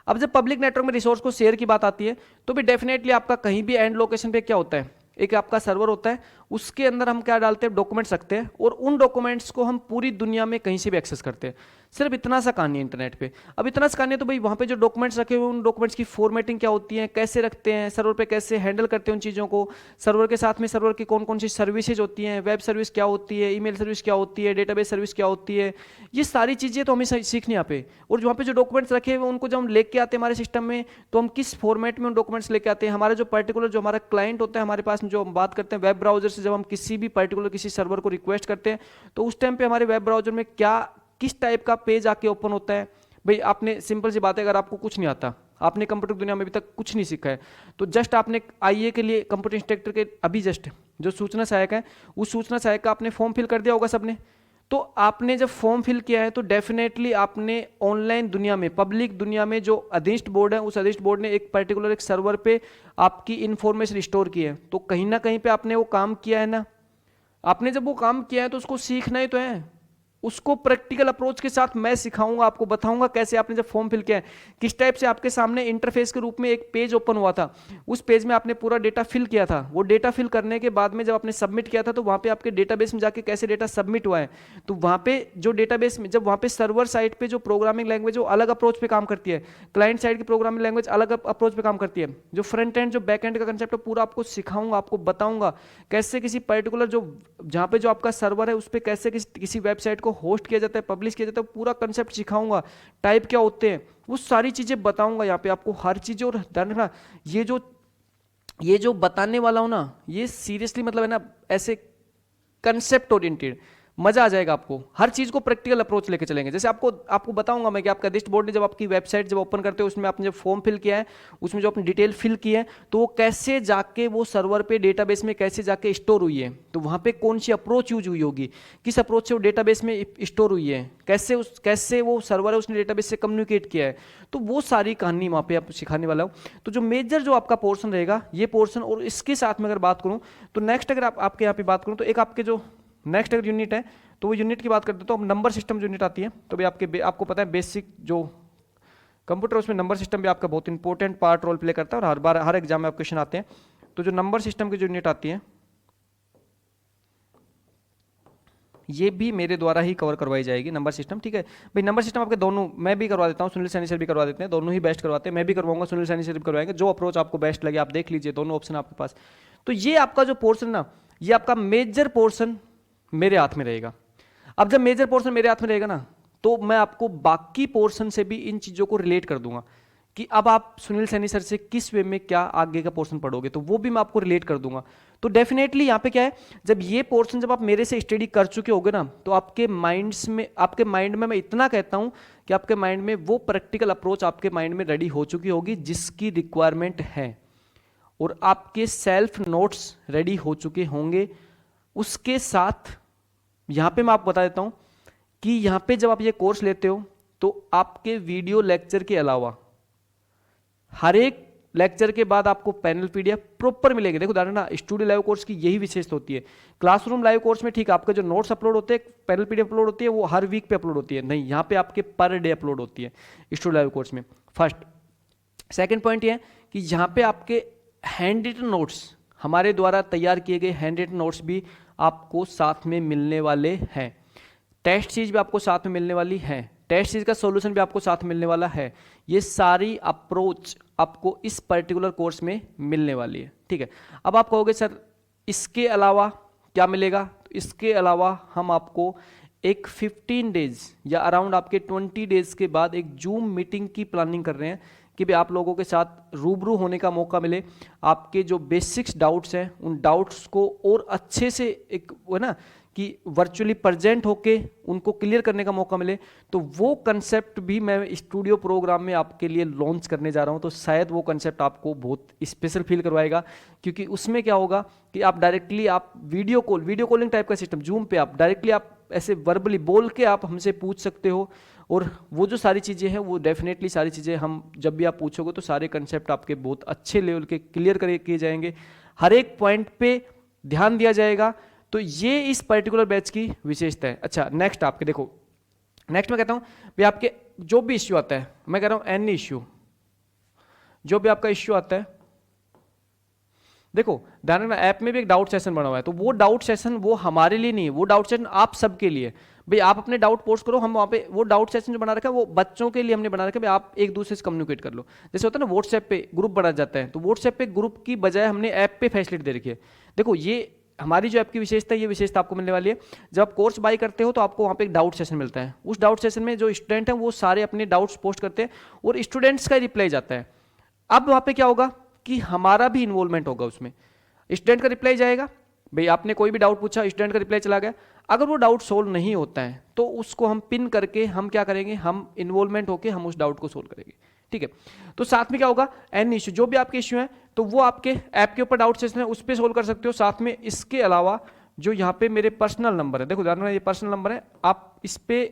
अब जब पब्लिक नेटवर्क में रिसोर्स को शेयर की बात आती है तो भी डेफिनेटली आपका कहीं भी एंड लोकेशन पे क्या होता है, एक आपका सर्वर होता है, उसके अंदर हम क्या डालते हैं, डॉक्यूमेंट्स रखते हैं, और उन डॉक्यूमेंट्स को हम पूरी दुनिया में कहीं से भी एक्सेस करते हैं। सिर्फ इतना सा कहानी है इंटरनेट पे। अब इतना सा कहानी है तो भाई वहाँ पे जो डॉक्यूमेंट्स रखे हुए उन डॉक्यूमेंट्स की फॉर्मेटिंग क्या होती है, कैसे रखते हैं सर्वर पे, कैसे हैंडल करते हैं उन चीज़ों को, सर्वर के साथ में सर्वर की कौन कौन सी सर्विसेज होती हैं, वेब सर्विस क्या होती है, ईमेल सर्विस क्या होती है, डेटाबेस सर्विस क्या होती है, ये सारी चीज़ें तो हमें सीखनी यहाँ पे। और वहाँ पे जो डॉक्यूमेंट्स रखे हुए उनको जब हम लेके आते हैं हमारे सिस्टम में, तो हम किस फॉर्मेट में उन डॉक्यूमेंट्स लेके आते हैं, हमारा जो पर्टिकुलर जो हमारा क्लाइंट होता है हमारे पास, जो हम बात करते हैं वेब ब्राउजर से, जब हम किसी भी पर्टिकुलर किसी सर्वर को रिक्वेस्ट करते हैं तो उस टाइम पे हमारे वेब ब्राउजर में क्या किस टाइप का पेज आके ओपन होता है। भाई आपने सिंपल सी बात है, अगर आपको कुछ नहीं आता, आपने कंप्यूटर दुनिया में अभी तक कुछ नहीं सीखा है, तो जस्ट आपने IE के लिए कंप्यूटर इंस्ट्रक्टर के अभी जस्ट जो सूचना सहायक है, उस सूचना सहायक का आपने फॉर्म फिल कर दिया होगा सबने। तो आपने जब फॉर्म फिल किया है तो डेफिनेटली आपने ऑनलाइन दुनिया में, पब्लिक दुनिया में जो अधिष्ट बोर्ड है, उस अधिष्ट बोर्ड ने एक पर्टिकुलर एक सर्वर पे आपकी इंफॉर्मेशन स्टोर की है, तो कहीं ना कहीं पे आपने वो काम किया है ना। आपने जब वो काम किया है तो उसको सीखना ही तो है, उसको प्रैक्टिकल अप्रोच के साथ मैं सिखाऊंगा, आपको बताऊंगा कैसे आपने जब फॉर्म फिल किया है, किस टाइप से आपके सामने इंटरफेस के रूप में एक पेज ओपन हुआ था, उस पेज में आपने पूरा डेटा फिल किया था, वो डेटा फिल करने के बाद में जब आपने सबमिट किया था तो वहाँ पे आपके डेटाबेस में जाके कैसे डेटा सबमिट हुआ है, तो वहाँ पे जो डेटाबेस में, जब वहाँ पे सर्वर साइड पे जो प्रोग्रामिंग लैंग्वेज वो अलग अप्रोच पे काम करती है, क्लाइंट साइड की प्रोग्रामिंग लैंग्वेज अलग अप्रोच पे काम करती है, जो फ्रंट एंड जो बैक एंड का कंसेप्ट है पूरा आपको सिखाऊंगा, आपको बताऊंगा कैसे किसी पर्टिकुलर जो जहाँ पे जो आपका सर्वर है उस पर कैसे किसी वेबसाइट को होस्ट किया जाता है, पब्लिश किया जाता है, पूरा कंसेप्ट सिखाऊंगा, टाइप क्या होते हैं वो सारी चीजें बताऊंगा यहाँ पे आपको हर चीज। और ध्यान रखना, ये जो बताने वाला हूं ना, ये सीरियसली मतलब है ना ऐसे कंसेप्ट ओरिएंटेड, मजा आ जाएगा आपको। हर चीज को प्रैक्टिकल अप्रोच लेके चलेंगे। जैसे आपको आपको बताऊंगा मैं कि आपका दिस्ट बोर्ड ने जब आपकी वेबसाइट जब ओपन करते हो उसमें आपने जब फॉर्म फिल किया है, उसमें जो अपनी डिटेल फिल की है, तो वो कैसे जाके वो सर्वर पे डेटाबेस में कैसे जाके स्टोर हुई है, तो वहां पे कौन सी अप्रोच यूज हुई होगी, किस अप्रोच से वो डेटाबेस में स्टोर हुई है, कैसे वो सर्वर है उसने डेटाबेस से कम्युनिकेट किया है, तो वो सारी कहानी वहां पे आप सिखाने वाला हूँ। तो जो मेजर जो आपका पोर्शन रहेगा ये पोर्शन, और इसके साथ में अगर बात करूँ तो नेक्स्ट अगर आपके यहाँ पे बात करूँ तो एक आपके जो नेक्स्ट अगर यूनिट है तो वो यूनिट की बात करते हैं तो नंबर सिस्टम जो यूनिट आती है, तो भी आपको पता है बेसिक जो कंप्यूटर उसमें नंबर सिस्टम भी आपका बहुत इंपॉर्टेंट पार्ट रोल प्ले करता है, और हर बार हर एग्जाम में आप क्वेश्चन आते हैं। तो जो नंबर सिस्टम की जो यूनिट आती है ये भी मेरे द्वारा ही कवर करवाई जाएगी, नंबर सिस्टम। ठीक है भाई, नंबर सिस्टम आपके दोनों मैं भी करवा देता हूँ, सुनील सैनी सर भी करवा देते हैं, दोनों ही बेस्ट करवाते हैं, मैं भी करवाऊंगा, सुनील सैनी सर भी करवाएंगे, जो अप्रोच आपको बेस्ट लगे आप देख लीजिए, दोनों ऑप्शन आपके पास। तो ये आपका जो पोर्शन ना, ये आपका मेजर पोर्शन मेरे हाथ में रहेगा। अब जब मेजर पोर्शन मेरे हाथ में रहेगा ना, तो मैं आपको बाकी पोर्शन से भी इन चीजों को रिलेट कर दूंगा कि अब आप सुनील सैनी सर से किस वे में क्या आगे का पोर्शन पढ़ोगे, तो वो भी मैं आपको रिलेट कर दूंगा। तो डेफिनेटली यहाँ पे क्या है, जब ये पोर्शन जब आप मेरे से स्टडी कर चुके होगे ना, तो आपके माइंड में मैं इतना कहता हूं कि आपके माइंड में वो प्रैक्टिकल अप्रोच आपके माइंड में रेडी हो चुकी होगी जिसकी रिक्वायरमेंट है, और आपके सेल्फ नोट्स रेडी हो चुके होंगे। उसके साथ यहां पे मैं आपको बता देता हूं कि यहां पे जब आप ये कोर्स लेते हो तो आपके वीडियो लेक्चर के अलावा हर एक लेक्चर के बाद आपको पैनल पीडीएफ प्रॉपर मिलेगी। देखो उदाहरण ना, स्टूडियो लाइव कोर्स की यही विशेषता होती है। क्लासरूम लाइव कोर्स में ठीक आपके जो नोट्स अपलोड होते हैं, पैनल पीडीएफ अपलोड होती है, वो हर वीक पे अपलोड होती है, नहीं यहाँ पे आपके पर डे अपलोड होती है स्टूडियो लाइव कोर्स में। फर्स्ट सेकंड पॉइंट ये है कि यहाँ पे आपके हैंड रिटन नोट्स, हमारे द्वारा तैयार किए गए हैंड रिटन नोट्स भी आपको साथ में मिलने वाले हैं। टेस्ट सीरीज भी आपको साथ में मिलने वाली है, टेस्ट सीरीज का सॉल्यूशन भी आपको साथ में मिलने वाला है। ये सारी अप्रोच आपको इस पर्टिकुलर कोर्स में मिलने वाली है। ठीक है, अब आप कहोगे सर इसके अलावा क्या मिलेगा, तो इसके अलावा हम आपको एक 15 डेज या अराउंड आपके 20 डेज के बाद एक जूम मीटिंग की प्लानिंग कर रहे हैं कि भाई आप लोगों के साथ रूबरू होने का मौका मिले, आपके जो बेसिक्स डाउट्स हैं उन डाउट्स को और अच्छे से एक वो है ना कि वर्चुअली प्रेजेंट होके उनको क्लियर करने का मौका मिले। तो वो कंसेप्ट भी मैं स्टूडियो प्रोग्राम में आपके लिए लॉन्च करने जा रहा हूं। तो शायद वो कंसेप्ट आपको बहुत स्पेशल फील करवाएगा, क्योंकि उसमें क्या होगा कि आप डायरेक्टली आप वीडियो कॉलिंग टाइप का सिस्टम जूम पे आप डायरेक्टली आप ऐसे वर्बली बोल के आप हमसे पूछ सकते हो, और वो जो सारी चीज़ें हैं वो डेफिनेटली सारी चीज़ें हम जब भी आप पूछोगे तो सारे कंसेप्ट आपके बहुत अच्छे लेवल के क्लियर किए जाएंगे, हर एक पॉइंट पे ध्यान दिया जाएगा। तो ये इस पर्टिकुलर बैच की विशेषता है। अच्छा नेक्स्ट आपके देखो, नेक्स्ट मैं कहता हूं भाई आपके जो भी इश्यू आता है, मैं कह रहा हूं एनी इश्यू, जो भी आपका इश्यू आता है, देखो ध्यान ऐप में भी एक डाउट सेशन बना हुआ है, तो वो डाउट सेशन वो हमारे लिए नहीं है, वो डाउट सेशन आप सबके लिए। भाई आप अपने डाउट पोस्ट करो, हम वहाँ पे वो डाउट सेशन जो बना रखा है वो बच्चों के लिए हमने बना रखा है, भाई आप एक दूसरे से कम्युनिकेट कर लो। जैसे होता है ना व्हाट्सएप पे ग्रुप बना जाता है, तो व्हाट्सएप पे ग्रुप की बजाय हमने ऐप पे फैसिलिटी दे रखी है। देखो ये हमारी जो ऐप की विशेषता है, ये विशेषता आपको मिलने वाली है। जब आप कोर्स बाय करते हो तो आपको वहाँ पे एक डाउट सेशन मिलता है, उस डाउट सेशन में जो स्टूडेंट हैं वो सारे अपने डाउट्स पोस्ट करते हैं और स्टूडेंट्स का रिप्लाई जाता है। अब वहाँ पे क्या होगा कि हमारा भी इन्वॉल्वमेंट होगा उसमें, स्टूडेंट का रिप्लाई जाएगा, भाई आपने कोई भी डाउट पूछा, स्टूडेंट का रिप्लाई चला गया। अगर वो डाउट सोल्व नहीं होता है तो उसको हम पिन करके हम क्या करेंगे, हम इन्वॉल्वमेंट होकर हम उस डाउट को सोल्व करेंगे। ठीक है, तो साथ में क्या होगा, एनी इश्यू जो भी आपके इश्यू है तो वो आपके ऐप के ऊपर डाउट सेशन है उस पर सोल्व कर सकते हो। साथ में इसके अलावा जो यहाँ पे मेरे पर्सनल नंबर है, देखो ध्यान रखना ये पर्सनल नंबर है, आप इस पे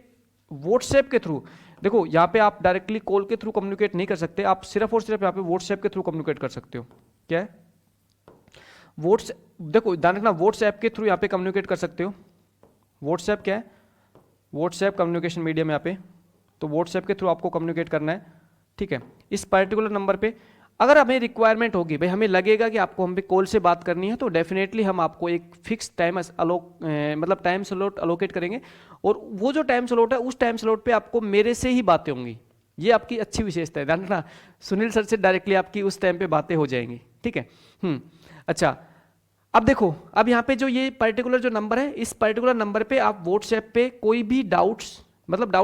व्हाट्सएप के थ्रू, देखो यहाँ पे आप डायरेक्टली कॉल के थ्रू कम्युनिकेट नहीं कर सकते, आप सिर्फ और सिर्फ यहाँ पे व्हाट्सएप के थ्रू कम्युनिकेट कर सकते हो। क्या है व्हाट्सएप, देखो ध्यान रखना व्हाट्सएप के थ्रू यहाँ पे कम्युनिकेट कर सकते हो। व्हाट्सएप क्या है, व्हाट्सएप कम्युनिकेशन मीडियम यहाँ पे, तो व्हाट्सएप के थ्रू आपको कम्युनिकेट करना है। ठीक है, इस पर्टिकुलर नंबर पे अगर हमें रिक्वायरमेंट होगी, भाई हमें लगेगा कि आपको हम पे कॉल से बात करनी है, तो डेफिनेटली हम आपको एक फिक्स टाइम मतलब टाइम स्लॉट अलोकेट करेंगे, और वो जो टाइम स्लॉट है उस टाइम स्लॉट पे आपको मेरे से ही बातें होंगी। ये आपकी अच्छी विशेषता है, ध्यान रखना सुनील सर से डायरेक्टली आपकी उस टाइम पे बातें हो जाएंगी। ठीक है, अच्छा अब देखो, अब यहाँ पे जो ये पर्टिकुलर जो नंबर है, इस पर्टिकुलर नंबर पे आप व्हाट्सएप पे कोई भी डाउट्स मतलब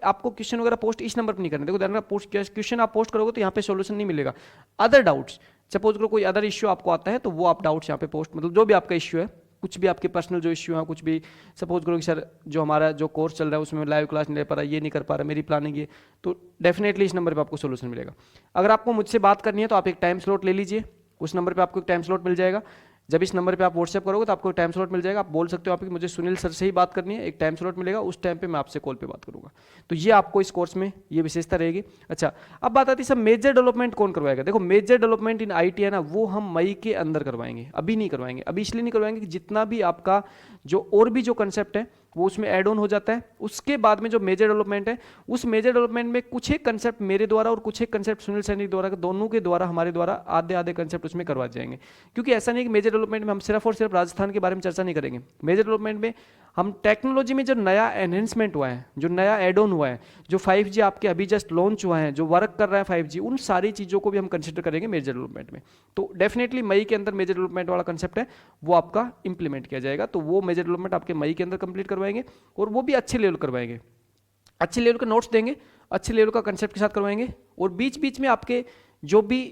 आपको क्वेश्चन वगैरह पोस्ट इस नंबर पे नहीं करना। देखो ध्यान रखना क्वेश्चन आप पोस्ट करोगे तो यहाँ पे सॉल्यूशन नहीं मिलेगा। अदर डाउट्स, सपोज करो कोई अदर इश्यू आपको आता है तो वो आप डाउट्स यहाँ पे पोस्ट, मतलब जो भी आपका इश्यू है कुछ भी आपके पर्सनल जो इश्यू है, कुछ भी सपोज करो कि सर जो हमारा जो कोर्स चल रहा है उसमें लाइव क्लास नहीं ले पा रहा, ये नहीं कर पा रहा, मेरी प्लानिंग ये, तो डेफिनेटली इस नंबर पे आपको सोल्यूशन मिलेगा। अगर आपको मुझसे बात करनी है तो आप एक टाइम स्लॉट ले लीजिए, उस नंबर पे आपको एक टाइम स्लॉट मिल जाएगा। जब इस नंबर पे आप व्हाट्सएप करोगे तो आपको टाइम स्लॉट मिल जाएगा, आप बोल सकते हो आप कि मुझे सुनील सर से ही बात करनी है, एक टाइम स्लॉट मिलेगा, उस टाइम पे मैं आपसे कॉल पे बात करूंगा। तो ये आपको इस कोर्स में ये विशेषता रहेगी। अच्छा, अब बात आती है सब मेजर डेवलपमेंट कौन करवाएगा। देखो मेजर डेवलपमेंट इन आईटी है ना, वो हम मई के अंदर करवाएंगे, अभी नहीं करवाएंगे। अभी इसलिए नहीं करवाएंगे कि जितना भी आपका जो और भी जो कंसेप्ट है वो उसमें ऐड ऑन हो जाता है। उसके बाद में जो मेजर डेवलपमेंट है, उस मेजर डेवलपमेंट में कुछ एक कंसेप्ट मेरे द्वारा और कुछ एक कंसेप्ट सुनील सैनी द्वारा, दोनों के द्वारा हमारे द्वारा आधे आधे कंसेप्ट उसमें करवा जाएंगे। क्योंकि ऐसा नहीं कि मेजर डेवलपमेंट में हम सिर्फ और सिर्फ राजस्थान के बारे में चर्चा नहीं करेंगे। मेजर डेवलपमेंट में हम टेक्नोलॉजी में जो नया एनहेंसमेंट हुआ है, जो नया एड ऑन हुआ है, जो 5G आपके अभी जस्ट लॉन्च हुआ है, जो वर्क कर रहा है 5G, उन सारी चीज़ों को भी हम कंसिडर करेंगे मेजर डेवलपमेंट में। तो डेफिनेटली मई के अंदर मेजर डेवलपमेंट वाला कंसेप्ट है वो आपका इंप्लीमेंट किया जाएगा। तो वो मेजर डेवलपमेंट आपके मई के अंदर कंप्लीट करवाएंगे, और वो भी अच्छे लेवल करवाएंगे, अच्छे लेवल के नोट्स देंगे, अच्छे लेवल का कंसेप्ट के साथ करवाएंगे। और बीच बीच में आपके जो भी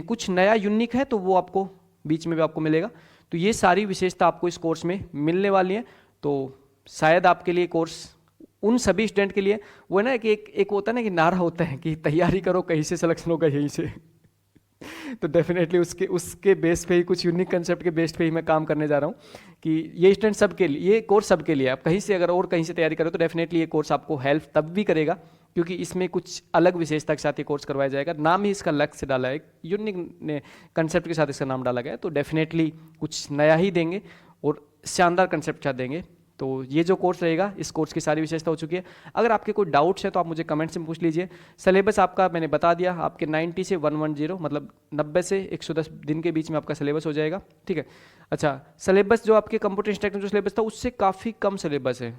कुछ नया यूनिक है तो वो आपको बीच में भी आपको मिलेगा। तो ये सारी विशेषता आपको इस कोर्स में मिलने वाली है। तो शायद आपके लिए कोर्स उन सभी स्टूडेंट के लिए वो है ना कि एक होता है ना कि नारा होता है कि तैयारी करो कहीं से सिलेक्शन होगा यहीं से तो डेफिनेटली उसके बेस पे ही, कुछ यूनिक कंसेप्ट के बेस पे ही मैं काम करने जा रहा हूँ कि ये स्टूडेंट सबके लिए, ये कोर्स सबके लिए। आप कहीं से अगर और कहीं से तैयारी करो तो डेफिनेटली ये कोर्स आपको हेल्प तब भी करेगा क्योंकि इसमें कुछ अलग विशेषता के साथ ये कोर्स करवाया जाएगा। नाम ही इसका लक्ष्य से डाला है, यूनिक कंसेप्ट के साथ इसका नाम डाला गया है। तो डेफिनेटली कुछ नया ही देंगे और शानदार कंसेप्ट के साथ देंगे। तो ये जो कोर्स रहेगा, इस कोर्स की सारी विशेषता हो चुकी है। अगर आपके कोई डाउट्स है तो आप मुझे कमेंट्स में पूछ लीजिए। सिलेबस आपका मैंने बता दिया, आपके 90 से 110 मतलब 90 से 110 दिन के बीच में आपका सिलेबस हो जाएगा, ठीक है। अच्छा, सिलेबस जो आपके कंप्यूटर इंस्ट्रक्टर जो सिलेबस था उससे काफ़ी कम सिलेबस है,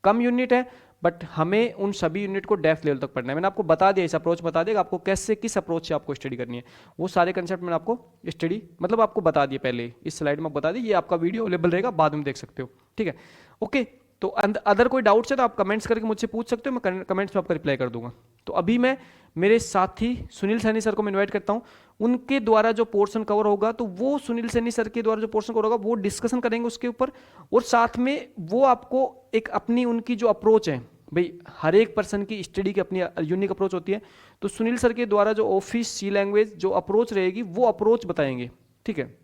कम यूनिट है, बट हमें उन सभी यूनिट को डेप्थ लेवल तक पढ़ना है। मैंने आपको बता दिया, इस अप्रोच बता दिया आपको कैसे, किस अप्रोच से आपको स्टडी करनी है। वो सारे कंसेप्ट मैंने आपको स्टडी मतलब आपको बता दिए पहले, इस स्लाइड में बता दिए। ये आपका वीडियो अवेलेबल रहेगा, बाद में देख सकते हो, ठीक है। ओके, तो अदर कोई डाउट्स है तो आप कमेंट्स करके मुझसे पूछ सकते हो, मैं कमेंट्स में आपका रिप्लाई कर दूंगा। तो अभी मैं मेरे साथी सुनील सैनी सर को मैं इन्वाइट करता हूं, उनके द्वारा जो पोर्शन कवर होगा तो वो सुनील सैनी सर के द्वारा जो पोर्शन कवर होगा वो डिस्कशन करेंगे उसके ऊपर, और साथ में वो आपको एक अपनी उनकी जो अप्रोच है, भाई हर एक पर्सन की स्टडी की अपनी यूनिक अप्रोच होती है, तो सुनील सर के द्वारा जो ऑफिस सी लैंग्वेज जो अप्रोच रहेगी वो अप्रोच बताएंगे, ठीक है।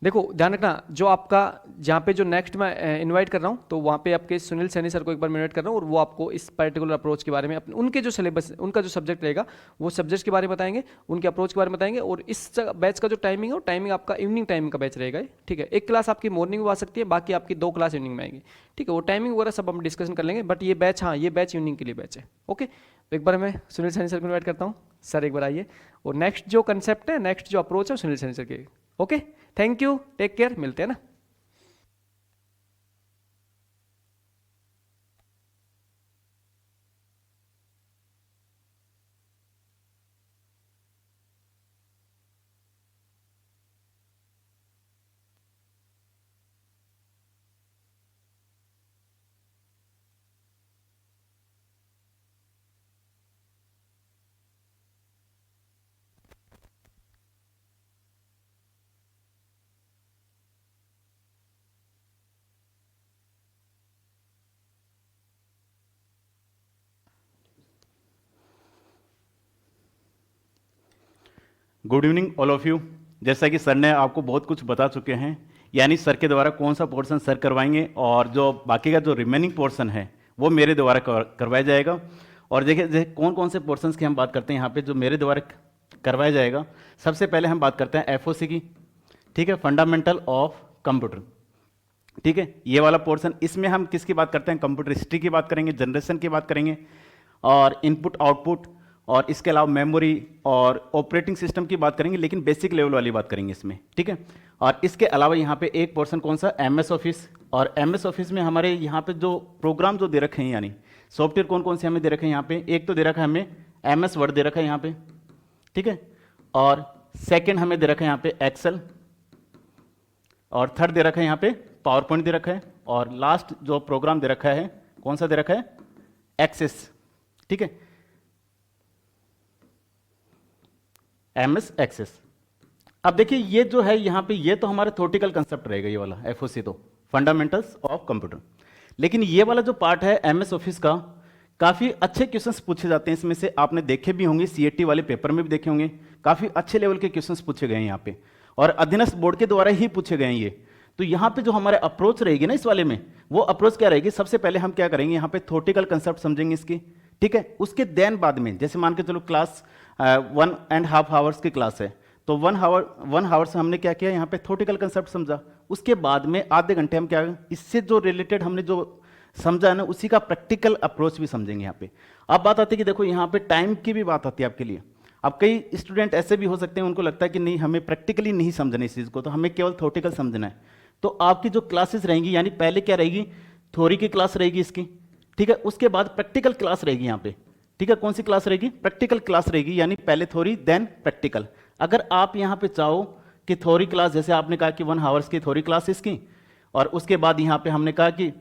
देखो ध्यान रखना, जो आपका जहाँ पे जो नेक्स्ट मैं इनवाइट कर रहा हूँ तो वहाँ पे आपके सुनील सैनी सर को एक बार इनवाइट कर रहा हूँ, और वो आपको इस पर्टिकुलर अप्रोच के बारे में उनके जो सिलेबस, उनका जो सब्जेक्ट रहेगा वो सब्जेक्ट के बारे में बताएंगे, उनके अप्रोच के बारे में बताएंगे। और इस बैच का जो टाइमिंग है वो टाइमिंग आपका इवनिंग टाइमिंग का बैच रहेगा, ठीक है। एक क्लास आपकी मॉर्निंग में आ सकती है, बाकी आपकी 2 क्लास इवनिंग में आएंगी, ठीक है। वो टाइमिंग वगैरह सब हम डिस्कशन कर लेंगे, बट ये बैच, हाँ ये बैच इवनिंग के लिए बैच है, ओके। तो एक बार मैं सुनील सैनी सर को इन्वाइट करता हूँ, सर एक बार आइए, और नेक्स्ट जो कंसेप्ट है, नेक्स्ट जो अप्रोच है सुनील सैनी सर के, okay. Thank you, take care, मिलते हैं ना। Good evening all of you. जैसा कि सर ने आपको बहुत कुछ बता चुके हैं, यानी सर के द्वारा कौन सा पोर्शन सर करवाएंगे और जो बाकी का जो रिमेनिंग पोर्शन है वो मेरे द्वारा करवाया जाएगा। और देखिए कौन कौन से पोर्शंस की हम बात करते हैं यहाँ पे जो मेरे द्वारा करवाया जाएगा। सबसे पहले हम बात करते हैं एफओसी की, ठीक है, फंडामेंटल ऑफ कंप्यूटर, ठीक है। ये वाला पोर्शन, इसमें हम किसकी बात करते हैं, कंप्यूटर हिस्ट्री की बात करेंगे, जनरेशन की बात करेंगे, और इनपुट आउटपुट, और इसके अलावा मेमोरी और ऑपरेटिंग सिस्टम की बात करेंगे, लेकिन बेसिक लेवल वाली बात करेंगे इसमें, ठीक है। और इसके अलावा यहाँ पे एक पोर्शन कौन सा, एमएस ऑफिस। और एमएस ऑफिस में हमारे यहाँ पे जो प्रोग्राम जो दे रखे हैं, यानी सॉफ्टवेयर कौन कौन से हमें दे रखे हैं यहाँ पे, एक तो दे रखा है हमें एमएस वर्ड दे रखा है यहाँ पे, ठीक है। और सेकेंड हमें दे रखा है यहाँ पे एक्सेल, और थर्ड दे रखा है यहाँ पे पावर पॉइंट दे रखा है, और लास्ट जो प्रोग्राम दे रखा है कौन सा दे रखा है, एक्सेस, ठीक है, एमएस एक्सेस। अब देखिए ये जो है यहाँ पे, ये तो हमारा थ्योरेटिकल कंसेप्ट रहेगा, ये वाला एफओसी तो फंडामेंटल्स ऑफ कंप्यूटर। लेकिन ये वाला जो पार्ट है एमएस ऑफिस का, काफ़ी अच्छे क्वेश्चंस पूछे जाते हैं इसमें से, आपने देखे भी होंगे, सीएटी वाले पेपर में भी देखे होंगे, काफ़ी अच्छे लेवल के क्वेश्चंस पूछे गए हैं यहाँ पे, और अधीनस्थ बोर्ड के द्वारा ही पूछे गए हैं ये। तो यहाँ पे जो हमारे अप्रोच रहेगी ना इस वाले में, वो अप्रोच क्या रहेगी, सबसे पहले हम क्या करेंगे, यहाँ पे थ्योरेटिकल कंसेप्ट समझेंगे इसकी, ठीक है। उसके देन बाद में, जैसे मान के चलो क्लास 1.5 आवर्स की क्लास है, तो 1 आवर से हमने क्या किया, यहाँ पे थ्योरेटिकल कंसेप्ट समझा। उसके बाद में आधे घंटे हम क्या, इससे जो रिलेटेड हमने जो समझा है ना, उसी का प्रैक्टिकल अप्रोच भी समझेंगे यहाँ पे। अब बात आती है कि देखो यहाँ पे टाइम की भी बात आती है आपके लिए। अब कई स्टूडेंट ऐसे भी हो सकते हैं, उनको लगता है कि नहीं हमें प्रैक्टिकली नहीं समझना इस चीज़ को, तो हमें केवल थ्योरेटिकल समझना है। तो आपकी जो क्लासेस रहेंगी, यानी पहले क्या रहेगी, थ्योरी की क्लास रहेगी इसकी, ठीक है। उसके बाद प्रैक्टिकल क्लास रहेगी यहाँ पे, ठीक है। कौन सी क्लास रहेगी, प्रैक्टिकल क्लास रहेगी, यानी पहले थ्योरी देन प्रैक्टिकल। अगर आप यहाँ पे चाहो कि थ्योरी क्लास, जैसे आपने कहा कि 1 आवर्स की थ्योरी क्लास इसकी, और उसके बाद यहाँ पे हमने कहा कि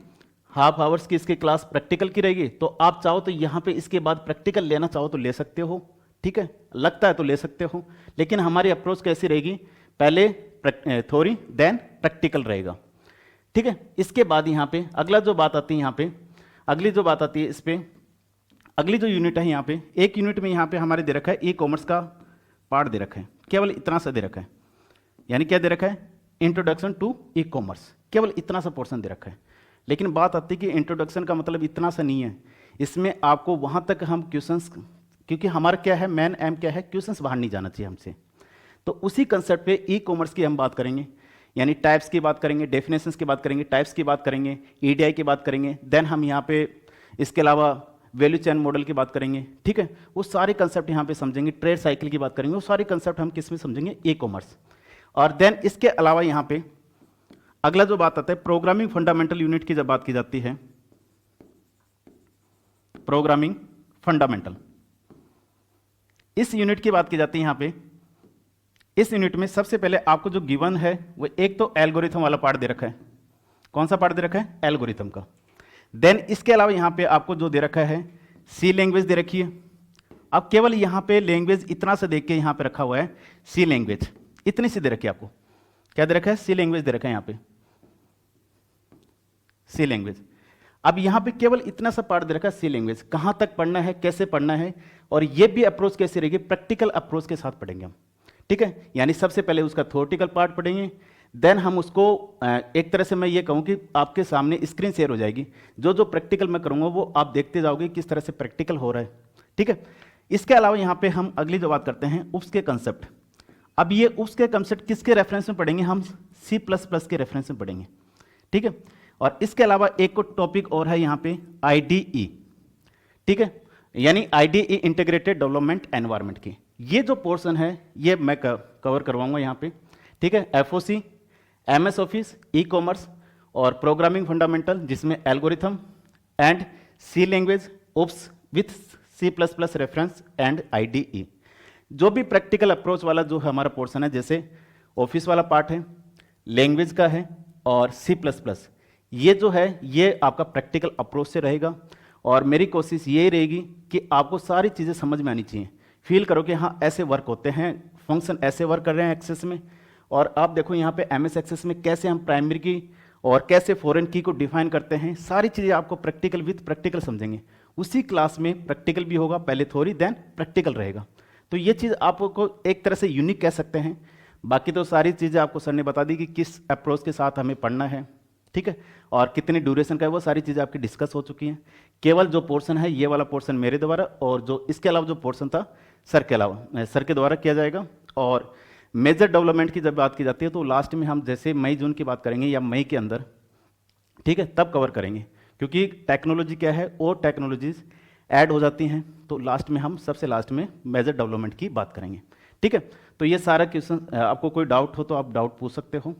हाफ आवर्स की इसकी क्लास प्रैक्टिकल की रहेगी, तो आप चाहो तो यहाँ पे इसके बाद प्रैक्टिकल लेना चाहो तो ले सकते हो, ठीक है, लगता है तो ले सकते हो। लेकिन हमारी अप्रोच कैसी रहेगी, पहले थ्योरी देन प्रैक्टिकल रहेगा, ठीक है। इसके बाद यहाँ पे अगला जो बात आती है, यहाँ पे अगली जो बात आती है, इस पे अगली जो यूनिट है यहाँ पे, एक यूनिट में यहाँ पे हमारे दे रखा है ई कॉमर्स का पार्ट दे रखा है, केवल इतना सा दे रखा है, यानी क्या दे रखा है, इंट्रोडक्शन टू ई कॉमर्स, केवल इतना सा पोर्शन दे रखा है। लेकिन बात आती है कि इंट्रोडक्शन का मतलब इतना सा नहीं है, इसमें आपको वहाँ तक हम क्वेश्चंस, क्योंकि हमारा क्या है, मेन एम क्या है, क्वेश्चंस बाहर नहीं जाना चाहिए हमसे, तो उसी कंसेप्ट पे ई कॉमर्स की हम बात करेंगे, यानी टाइप्स की बात करेंगे, डेफिनेशंस की बात करेंगे, टाइप्स की बात करेंगे, ईडीआई की बात करेंगे, देन हम यहाँ पे इसके अलावा वैल्यू चेन मॉडल की बात करेंगे, ठीक है। वो सारे कंसेप्ट यहाँ पे समझेंगे, ट्रेड साइकिल की बात करेंगे, वो सारे कंसेप्ट हम किस में समझेंगे, ई कॉमर्स। और देन इसके अलावा यहाँ पे अगला जो बात आता है, प्रोग्रामिंग फंडामेंटल यूनिट की जब बात की जाती है, प्रोग्रामिंग फंडामेंटल, इस यूनिट की बात की जाती है यहाँ पे। इस यूनिट में सबसे पहले आपको जो गिवन है वो एक तो एल्गोरिथम वाला पार्ट दे रखा है। कौन सा पार्ट दे रखा है, एल्गोरिथम का। देन इसके अलावा यहाँ पे आपको जो दे रखा है, सी लैंग्वेज दे रखी है। अब केवल यहाँ पे लैंग्वेज इतना सा देख के यहाँ पे रखा हुआ है, सी लैंग्वेज इतनी सी दे रखी है आपको, क्या दे रखा है, सी लैंग्वेज दे रखा है यहाँ पे, सी लैंग्वेज। अब यहाँ पे केवल इतना सा पार्ट दे रखा है, सी लैंग्वेज, कहाँ तक पढ़ना है, कैसे पढ़ना है, और ये भी अप्रोच कैसे रहेगी, प्रैक्टिकल अप्रोच के साथ पढ़ेंगे हम, ठीक है। यानी सबसे पहले उसका थ्योरेटिकल पार्ट पढ़ेंगे, देन हम उसको एक तरह से मैं ये कहूँ कि आपके सामने स्क्रीन शेयर हो जाएगी, जो जो प्रैक्टिकल मैं करूँगा वो आप देखते जाओगे किस तरह से प्रैक्टिकल हो रहा है, ठीक है। इसके अलावा यहाँ पे हम अगली जो बात करते हैं, उप्स के कंसेप्ट। अब ये उप्स के कंसेप्ट किसके रेफरेंस में पढ़ेंगे, हम C++ के रेफरेंस में पढ़ेंगे, ठीक है। और इसके अलावा एक को टॉपिक और है यहाँ पे, IDE, ठीक है, यानी IDE इंटीग्रेटेड डेवलपमेंट एनवायरनमेंट की। ये जो पोर्शन है ये मैं कवर करवाऊंगा यहाँ पे, ठीक है। FOC, MS office, e commerce और प्रोग्रामिंग फंडामेंटल, जिसमें algorithm and C language, OOPs with C++ reference and IDE। जो भी प्रैक्टिकल अप्रोच वाला जो हमारा पोर्शन है, जैसे ऑफिस वाला पार्ट है, लैंग्वेज का है और C++, ये जो है ये आपका प्रैक्टिकल अप्रोच से रहेगा। और मेरी कोशिश ये रहेगी कि आपको सारी चीज़ें समझ में आनी चाहिए, फील करो कि हाँ ऐसे वर्क होते हैं, फंक्शन ऐसे वर्क कर रहे हैं एक्सेस में। और आप देखो यहाँ पे MS एक्सेस में कैसे हम प्राइमरी की और कैसे फॉरेन की को डिफाइन करते हैं, सारी चीज़ें आपको प्रैक्टिकल विथ प्रैक्टिकल समझेंगे। उसी क्लास में प्रैक्टिकल भी होगा, पहले थ्योरी देन प्रैक्टिकल रहेगा। तो ये चीज़ आपको एक तरह से यूनिक कह सकते हैं। बाकी तो सारी चीज़ें आपको सर ने बता दी कि किस अप्रोच के साथ हमें पढ़ना है, ठीक है, और कितनी ड्यूरेशन का है, वो सारी चीज़ें आपकी डिस्कस हो चुकी हैं। केवल जो पोर्शन है ये वाला पोर्शन मेरे द्वारा, और जो इसके अलावा जो पोर्शन था सर के द्वारा किया जाएगा। और मेजर डेवलपमेंट की जब बात की जाती है तो लास्ट में हम जैसे मई जून की बात करेंगे या मई के अंदर, ठीक है, तब कवर करेंगे, क्योंकि टेक्नोलॉजी क्या है और टेक्नोलॉजीज ऐड हो जाती हैं, तो लास्ट में हम सबसे लास्ट में मेजर डेवलपमेंट की बात करेंगे, ठीक है। तो ये सारा क्वेश्चन, आपको कोई डाउट हो तो आप डाउट पूछ सकते हो।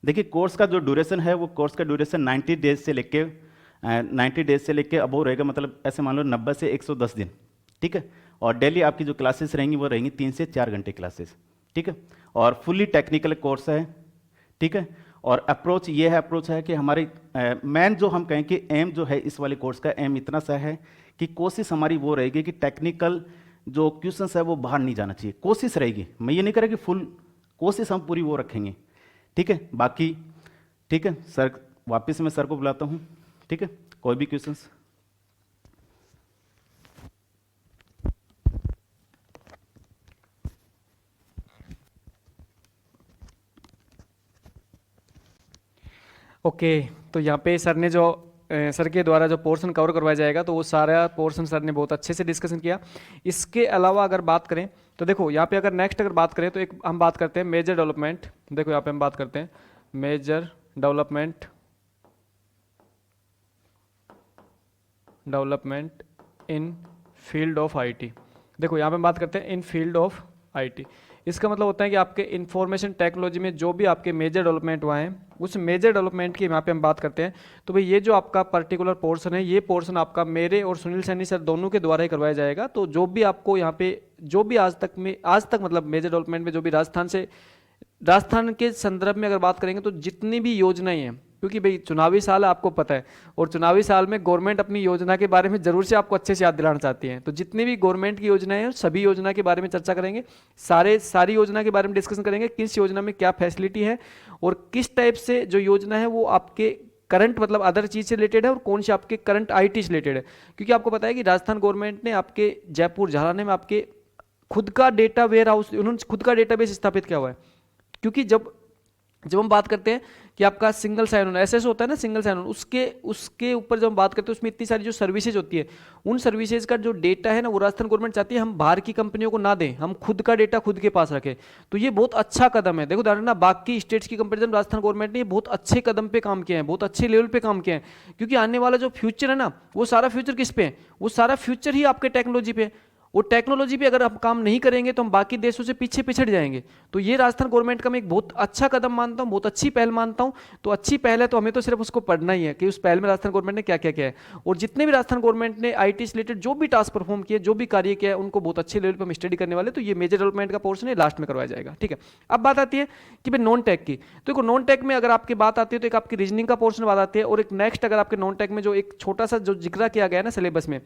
देखिए कोर्स का जो ड्यूरेशन है, वो कोर्स का ड्यूरेशन 90 डेज से लेके अबव रहेगा, मतलब ऐसे मान लो 90 से 110 दिन, ठीक है। और डेली आपकी जो क्लासेस रहेंगी वो रहेंगी 3 से 4 घंटे क्लासेस, ठीक है। और फुल्ली टेक्निकल कोर्स है, ठीक है। और अप्रोच ये है, अप्रोच है कि हमारी मेन जो हम कहें कि एम जो है इस वाले कोर्स का एम इतना सा है कि कोशिश हमारी वो रहेगी कि टेक्निकल जो क्वेश्चन है वो बाहर नहीं जाना चाहिए, कोशिश रहेगी, मैं ये नहीं करें कि फुल कोशिश हम पूरी वो रखेंगे, ठीक है। बाकी ठीक है सर, वापस मैं सर को बुलाता हूँ, ठीक है, कोई भी क्वेश्चंस? ओके, तो यहाँ पे सर ने जो सर के द्वारा जो पोर्शन कवर करवाया जाएगा तो वो सारा पोर्शन सर ने बहुत अच्छे से डिस्कशन किया। इसके अलावा अगर बात करें तो देखो यहाँ पे अगर नेक्स्ट अगर बात करें तो एक हम बात करते हैं मेजर डेवलपमेंट। देखो यहाँ पे हम बात करते हैं major development in field of IT. देखो यहाँ पे हम बात करते हैं इन फील्ड ऑफ आईटी। इसका मतलब होता है कि आपके इंफॉर्मेशन टेक्नोलॉजी में जो भी आपके मेजर डेवलपमेंट हुआ है उस मेजर डेवलपमेंट की यहाँ पे हम बात करते हैं। तो भाई ये जो आपका पर्टिकुलर पोर्शन है, ये पोर्शन आपका मेरे और सुनील सैनी सर दोनों के द्वारा ही करवाया जाएगा। तो जो भी आपको यहाँ पे जो भी आज तक मतलब मेजर डेवलपमेंट में जो भी राजस्थान के संदर्भ में अगर बात करेंगे तो जितनी भी योजनाएं हैं, क्योंकि भाई चुनावी साल आपको पता है और चुनावी साल में गवर्नमेंट अपनी योजना के बारे में जरूर से आपको अच्छे से याद दिलाना चाहती है। तो जितनी भी गवर्नमेंट की योजनाएं हैं सभी योजना के बारे में चर्चा करेंगे, सारी योजना के बारे में डिस्कशन करेंगे, किस योजना में क्या फैसिलिटी है और किस टाइप से जो योजना है वो आपके करंट मतलब अदर चीज से रिलेटेड है और कौन से आपके करंट आईटी से रिलेटेड है। क्योंकि आपको पता है कि राजस्थान गवर्नमेंट ने आपके जयपुर झालाने में आपके खुद का डेटा वेयर हाउस, उन्होंने खुद का डेटाबेस स्थापित किया हुआ है। क्योंकि जब हम बात करते हैं कि आपका सिंगल साइन ऑन एसएस होता है ना, सिंगल साइन ऑन, उसके ऊपर जब हम बात करते हैं उसमें इतनी सारी जो सर्विसेज होती है, उन सर्विसेज का जो डेटा है ना वो राजस्थान गवर्नमेंट चाहती है हम बाहर की कंपनियों को ना दें, हम खुद का डेटा खुद के पास रखें। तो ये बहुत अच्छा कदम है। देखो उदाहरण ना बाकी स्टेट्स की कंपेरिजन राजस्थान गवर्नमेंट ने बहुत अच्छे कदम पे काम किया है, बहुत अच्छे लेवल पे काम किया है। क्योंकि आने वाला जो फ्यूचर है ना वो सारा फ्यूचर किस पे है, वो सारा फ्यूचर ही आपके टेक्नोलॉजी पे है। और टेक्नोलॉजी पे अगर हम काम नहीं करेंगे तो हम बाकी देशों से पीछे पिछड़ जाएंगे। तो ये राजस्थान गवर्नमेंट का मैं एक बहुत अच्छा कदम मानता हूँ, बहुत अच्छी पहल मानता हूँ। तो अच्छी पहल है तो हमें तो सिर्फ उसको पढ़ना ही है कि उस पहल में राजस्थान गवर्नमेंट ने क्या क्या किया है और जितने भी राजस्थान गवर्नमेंट ने आईटी से रिलेटेड जो भी टास्क परफॉर्म किए, जो भी कार्य किया है, उनको बहुत अच्छे लेवल पर हम स्टडी करने वाले। तो ये मेजर डेवलपमेंट का पोर्शन है, लास्ट में करवाया जाएगा। ठीक है, अब बात आती है कि भाई नॉन टेक की। तो देखो नॉन टेक में अगर आपकी बात आती है तो एक आपकी रीजनिंग का पोर्शन बात आती है और एक नेक्स्ट अगर आपके नॉन टेक में जो एक छोटा सा जो जिक्र किया गया है ना सिलेबस में,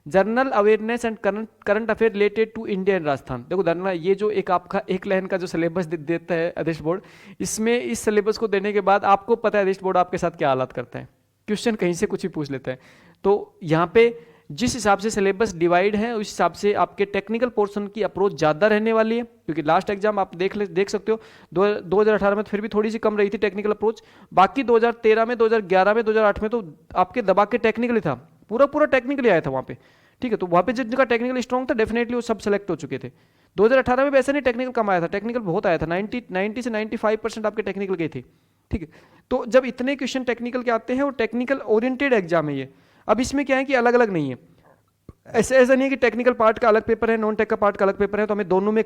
general awareness and current affair related to India and Rajasthan. देखो धरना ये जो एक आपका एक लाइन का जो सिलेबस देता है आदेश बोर्ड, इसमें इस सिलेबस को देने के बाद आपको पता है आदेश बोर्ड आपके साथ क्या हालात करता है, क्वेश्चन कहीं से कुछ भी पूछ लेता है। तो यहाँ पे जिस हिसाब से सिलेबस डिवाइड है उस हिसाब से आपके टेक्निकल पोर्शन की अप्रोच ज़्यादा रहने वाली है। क्योंकि लास्ट एग्जाम आप देख सकते हो 2018 में तो फिर भी थोड़ी सी कम रही थी टेक्निकल अप्रोच, बाकी 2013 में, 2011 में, 2008 में तो आपके दबा के टेक्निकल था, पूरा टेक्निकली आया था वहाँ पे। ठीक है, तो वहाँ पे जिनका टेक्निकल स्ट्रॉन्ग था डेफिनेटली वो सब सेलेक्ट हो चुके थे। 2018 में वैसे नहीं टेक्निकल कम आया था, टेक्निकल बहुत आया था, 90 से 95% आपके टेक्निकल गए थे। ठीक है, तो जब इतने क्वेश्चन टेक्निकल के आते हैं और टेक्निकल ओरिएंटेड एग्जाम है ये। अब इसमें क्या है कि अलग अलग नहीं है, ऐसा नहीं है कि टेक्निकल पार्ट का अलग पेपर है, नॉन टेक का पार्ट का अलग पेपर है, तो हमें दोनों में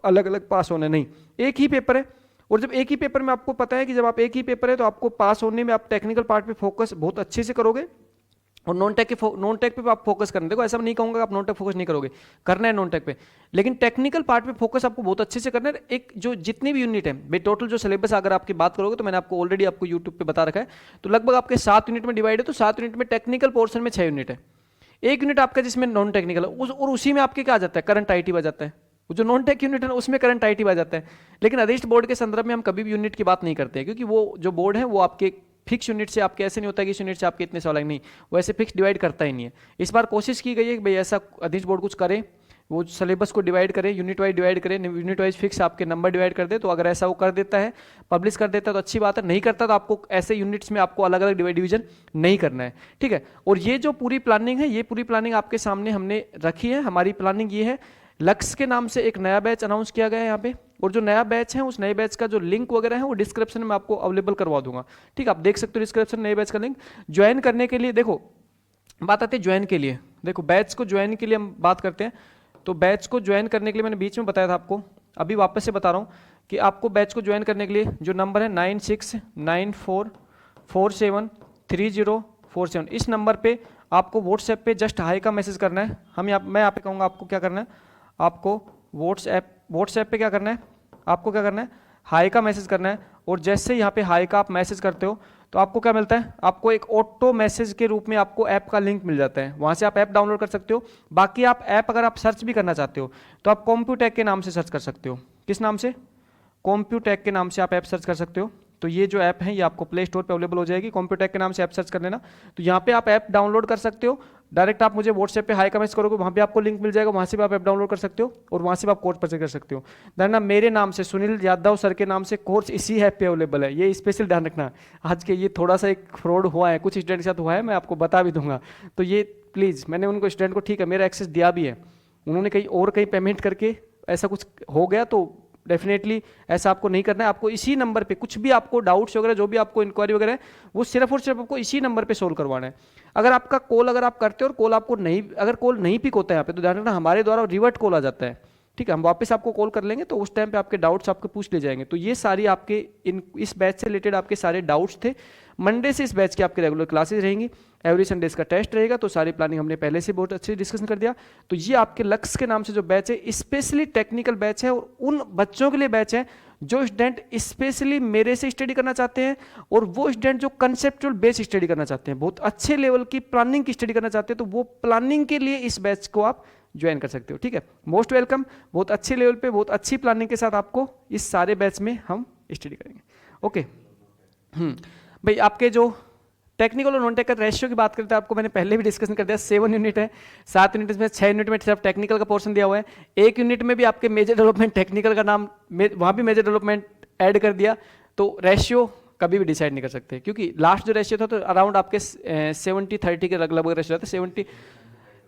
अलग अलग पास होना नहीं, एक ही पेपर है। और जब एक ही पेपर में आपको पता है कि जब आप एक ही पेपर है तो आपको पास होने में आप टेक्निकल पार्ट पे फोकस बहुत अच्छे से करोगे और नॉन टेक पे आप फोकस करना। देखो ऐसा नहीं कहूंगा आप नॉन टेक फोकस नहीं करोगे, करना है नॉन टेक पे, लेकिन टेक्निकल पार्ट पे फोकस आपको बहुत अच्छे से करना है। एक जो जितनी भी यूनिट है भाई, टोटल जो सिलेबस अगर आपकी बात करोगे तो मैंने आपको ऑलरेडी आपको यूट्यूब पे बता रखा है, तो लगभग आपके 7 यूनिट में डिवाइड है। तो 7 यूनिट में टेक्निकल पोर्शन में 6 यूनिट है, एक यूनिट आपका जिसमें नॉन टेक्निकल है और उसी में आपके क्या आ जाता है, करंट आईटी आ जाता है। वो जो नॉन टेक यूनिट है उसमें करंट आईटी आ जाता है। लेकिन अधीष्ट बोर्ड के संदर्भ में हम कभी भी यूनिट की बात नहीं करते हैं, क्योंकि वो जो बोर्ड है वो आपके फिक्स यूनिट से आपके ऐसे नहीं होता कि इस यूनिट से आपके इतने सवाल नहीं, वो ऐसे फिक्स डिवाइड करता ही नहीं है। इस बार कोशिश की गई है कि भाई ऐसा अधीष्ट बोर्ड कुछ करे, वो सिलेबस को डिवाइड करे, यूनिट वाइज डिवाइड करे, यूनिट वाइज फिक्स आपके नंबर डिवाइड कर दे। तो अगर ऐसा वो कर देता है, पब्लिश कर देता है तो अच्छी बात है, नहीं करता तो आपको ऐसे यूनिट्स में आपको अलग अलग डिवीजन नहीं करना है। ठीक है, और ये जो पूरी प्लानिंग है, ये पूरी प्लानिंग आपके सामने हमने रखी है। हमारी प्लानिंग ये है, लक्ष्य के नाम से एक नया बैच अनाउंस किया गया है यहाँ पे, और जो नया बैच है उस नए बैच का जो लिंक वगैरह है वो डिस्क्रिप्शन में आपको अवेलेबल करवा दूंगा। ठीक है, आप देख सकते हो डिस्क्रिप्शन नए बैच का लिंक। ज्वाइन करने के लिए देखो बात आती है ज्वाइन के लिए, देखो बैच को ज्वाइन के लिए हम बात करते हैं। तो बैच को ज्वाइन करने के लिए मैंने बीच में बताया था आपको, अभी वापस से बता रहा हूँ कि आपको बैच को ज्वाइन करने के लिए जो नंबर है 9694473047, इस नंबर पे आपको व्हाट्सएप पे जस्ट हाई का मैसेज करना है। मैं यहाँ पे कहूँगा आपको क्या करना है, आपको व्हाट्सएप पे क्या करना है, आपको क्या करना है, हाई का मैसेज करना है, और जैसे यहाँ पे हाई का आप मैसेज करते हो तो आपको क्या मिलता है, आपको एक ऑटो मैसेज के रूप में आपको ऐप का लिंक मिल जाता है, वहाँ से आप ऐप डाउनलोड कर सकते हो। बाकी आप ऐप अगर आप सर्च भी करना चाहते हो तो आप कॉम्प्यूटेक के नाम से सर्च कर सकते हो। किस नाम से? कॉम्प्यूटेक के नाम से आप ऐप सर्च कर सकते हो। तो ये जो ऐप है ये आपको प्ले स्टोर पे अवेलेबल हो जाएगी, कॉम्प्यूटेक के नाम से ऐप सर्च कर लेना। तो यहाँ पे आप ऐप डाउनलोड कर सकते हो। डायरेक्ट आप मुझे व्हाट्सएप पे हाई का मैसेज करोगे, वहाँ पे आपको लिंक मिल जाएगा, वहाँ से भी आप ऐप डाउनलोड कर सकते हो और वहाँ से भी आप कोर्स परचेज कर सकते हो। ध्यान रखना, मेरे नाम से सुनील यादव सर के नाम से कोर्स इसी ऐप पे अवेलेबल है, ये स्पेशल ध्यान रखना। आज के ये थोड़ा सा एक फ्रॉड हुआ है, कुछ स्टूडेंट के साथ हुआ है, मैं आपको बता भी दूंगा। तो ये प्लीज़, मैंने उनको स्टूडेंट को ठीक है मेरा एक्सेस दिया भी है, उन्होंने कहीं पेमेंट करके ऐसा कुछ हो गया, तो डेफिनेटली ऐसा आपको नहीं करना है। आपको इसी नंबर पे कुछ भी आपको डाउट्स वगैरह जो भी आपको इंक्वायरी वगैरह है वो सिर्फ और सिर्फ आपको इसी नंबर पे सोल्व करवाना है। अगर आपका कॉल अगर आप करते हो और कॉल आपको नहीं, अगर कॉल नहीं पिक होता है यहाँ पे, तो ध्यान रखना हमारे द्वारा रिवर्ट कॉल आ जाता है, ठीक है, हम वापस आपको कॉल कर लेंगे, तो उस टाइम पे आपके डाउट्स आपके पूछ ले जाएंगे। तो ये सारी आपके इस बैच से रिलेटेड आपके सारे डाउट्स थे। मंडे से इस बैच की आपके रेगुलर क्लासेस रहेंगी, एवरी संडे इसका टेस्ट रहेगा। तो सारी प्लानिंग हमने पहले से बहुत अच्छे डिस्कशन कर दिया। तो ये आपके लक्ष्य के नाम से जो बैच है स्पेशली टेक्निकल बैच है, और उन बच्चों के लिए बैच है जो स्टूडेंट स्पेशली मेरे से स्टडी करना चाहते हैं, और वो स्टूडेंट जो कंसेप्चुअल बेस स्टडी करना चाहते हैं, बहुत अच्छे लेवल की प्लानिंग की स्टडी करना चाहते हैं, तो वो प्लानिंग के लिए इस बैच को आप ज्वाइन कर सकते हो। ठीक है, मोस्ट वेलकम। बहुत अच्छे लेवल पे बहुत अच्छी प्लानिंग के साथ आपको इस सारे बैच में हम स्टडी करेंगे। ओके भाई, आपके जो टेक्निकल और नॉन टेक्निकल रेशियो की बात करते हैं, आपको मैंने पहले भी डिस्कशन कर दिया। 7 यूनिट है, 7 यूनिट में 6 यूनिट में सिर्फ टेक्निकल का पोर्शन दिया हुआ है, 1 यूनिट में भी आपके मेजर डेवलपमेंट टेक्निकल का नाम वहाँ भी मेजर डेवलपमेंट ऐड कर दिया। तो रेशियो कभी भी डिसाइड नहीं कर सकते, क्योंकि लास्ट जो रेशियो था तो अराउंड आपके 70-30 के लगभग रेशियो था।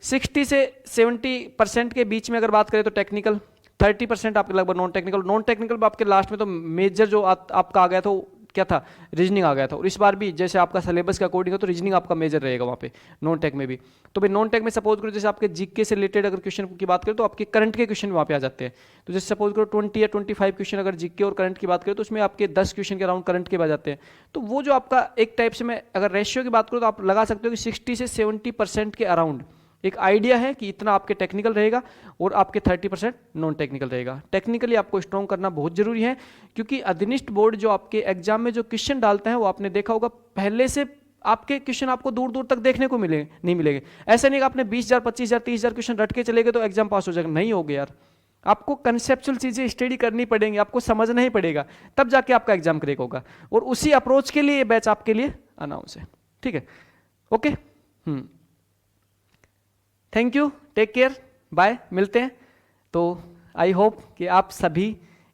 60 से 70% के बीच में अगर बात करें तो टेक्निकल, 30% आपके लगभग नॉन टेक्निकल। नॉन टेक्निकल में आपके लास्ट में तो मेजर जो आपका आ गया था क्या था, रीजनिंग आ गया था। और इस बार भी जैसे आपका सिलेबस के अकॉर्डिंग है तो रीजनिंग आपका मेजर रहेगा वहाँ पे नॉन टेक में भी। तो भाई नॉन टेक में सपोज करो जैसे आपके जीके से रिलेटेड अगर क्वेश्चन की बात करें तो आपके करंट के क्वेश्चन वहाँ पे आ जाते हैं। तो जैसे सपोज करो 20 या 25 क्वेश्चन अगर जीके और करंट की बात करें तो उसमें आपके 10 क्वेश्चन के अराउंड करंट के आ जाते हैं। तो वो जो आपका एक टाइप से, मैं अगर रेशियो की बात करूँ तो आप लगा सकते हो कि 60 से 70% के अराउंड एक आइडिया है कि इतना आपके टेक्निकल रहेगा और आपके 30% नॉन टेक्निकल रहेगा। टेक्निकली आपको स्ट्रॉन्ग करना बहुत जरूरी है, क्योंकि अधनिष्ठ बोर्ड जो आपके एग्जाम में जो क्वेश्चन डालते हैं वो आपने देखा होगा पहले से आपके क्वेश्चन आपको दूर दूर तक देखने को नहीं मिलेंगे। ऐसा नहीं कि आपने 20,000 25,000 30,000 क्वेश्चन रट के चले गए तो एग्जाम पास हो जाएगा, नहीं हो गया यार। आपको कंसेप्चुअल चीजें स्टडी करनी पड़ेंगी, आपको समझना ही पड़ेगा, तब जाके आपका एग्जाम क्रैक होगा। और उसी अप्रोच के लिए ये बैच आपके लिए अनाउंस है। ठीक है, okay, thank you, take care, bye, मिलते हैं। तो आई होप कि आप सभी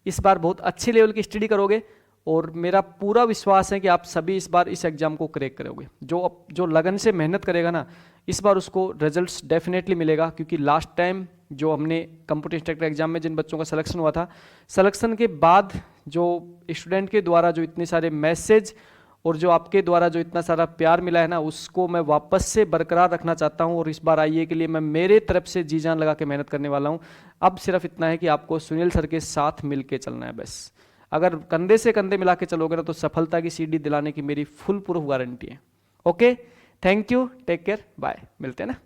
इस बार बहुत अच्छे लेवल की स्टडी करोगे, और मेरा पूरा विश्वास है कि आप सभी इस बार इस एग्जाम को क्रैक करोगे। जो लगन से मेहनत करेगा ना, इस बार उसको रिजल्ट्स डेफिनेटली मिलेगा। क्योंकि लास्ट टाइम जो हमने कंप्यूटर इंस्ट्रक्टर एग्जाम में जिन बच्चों का सिलेक्शन हुआ था, सिलेक्शन के बाद जो स्टूडेंट के द्वारा जो इतने सारे मैसेज और जो आपके द्वारा जो इतना सारा प्यार मिला है ना, उसको मैं वापस से बरकरार रखना चाहता हूं। और इस बार आईए के लिए मैं मेरे तरफ से जी जान लगा के मेहनत करने वाला हूं। अब सिर्फ इतना है कि आपको सुनील सर के साथ मिलके चलना है बस। अगर कंधे से कंधे मिला के चलोगे ना तो सफलता की सीढ़ी दिलाने की मेरी फुल प्रूफ गारंटी है। Okay, thank you, take care, bye, मिलते हैं ना।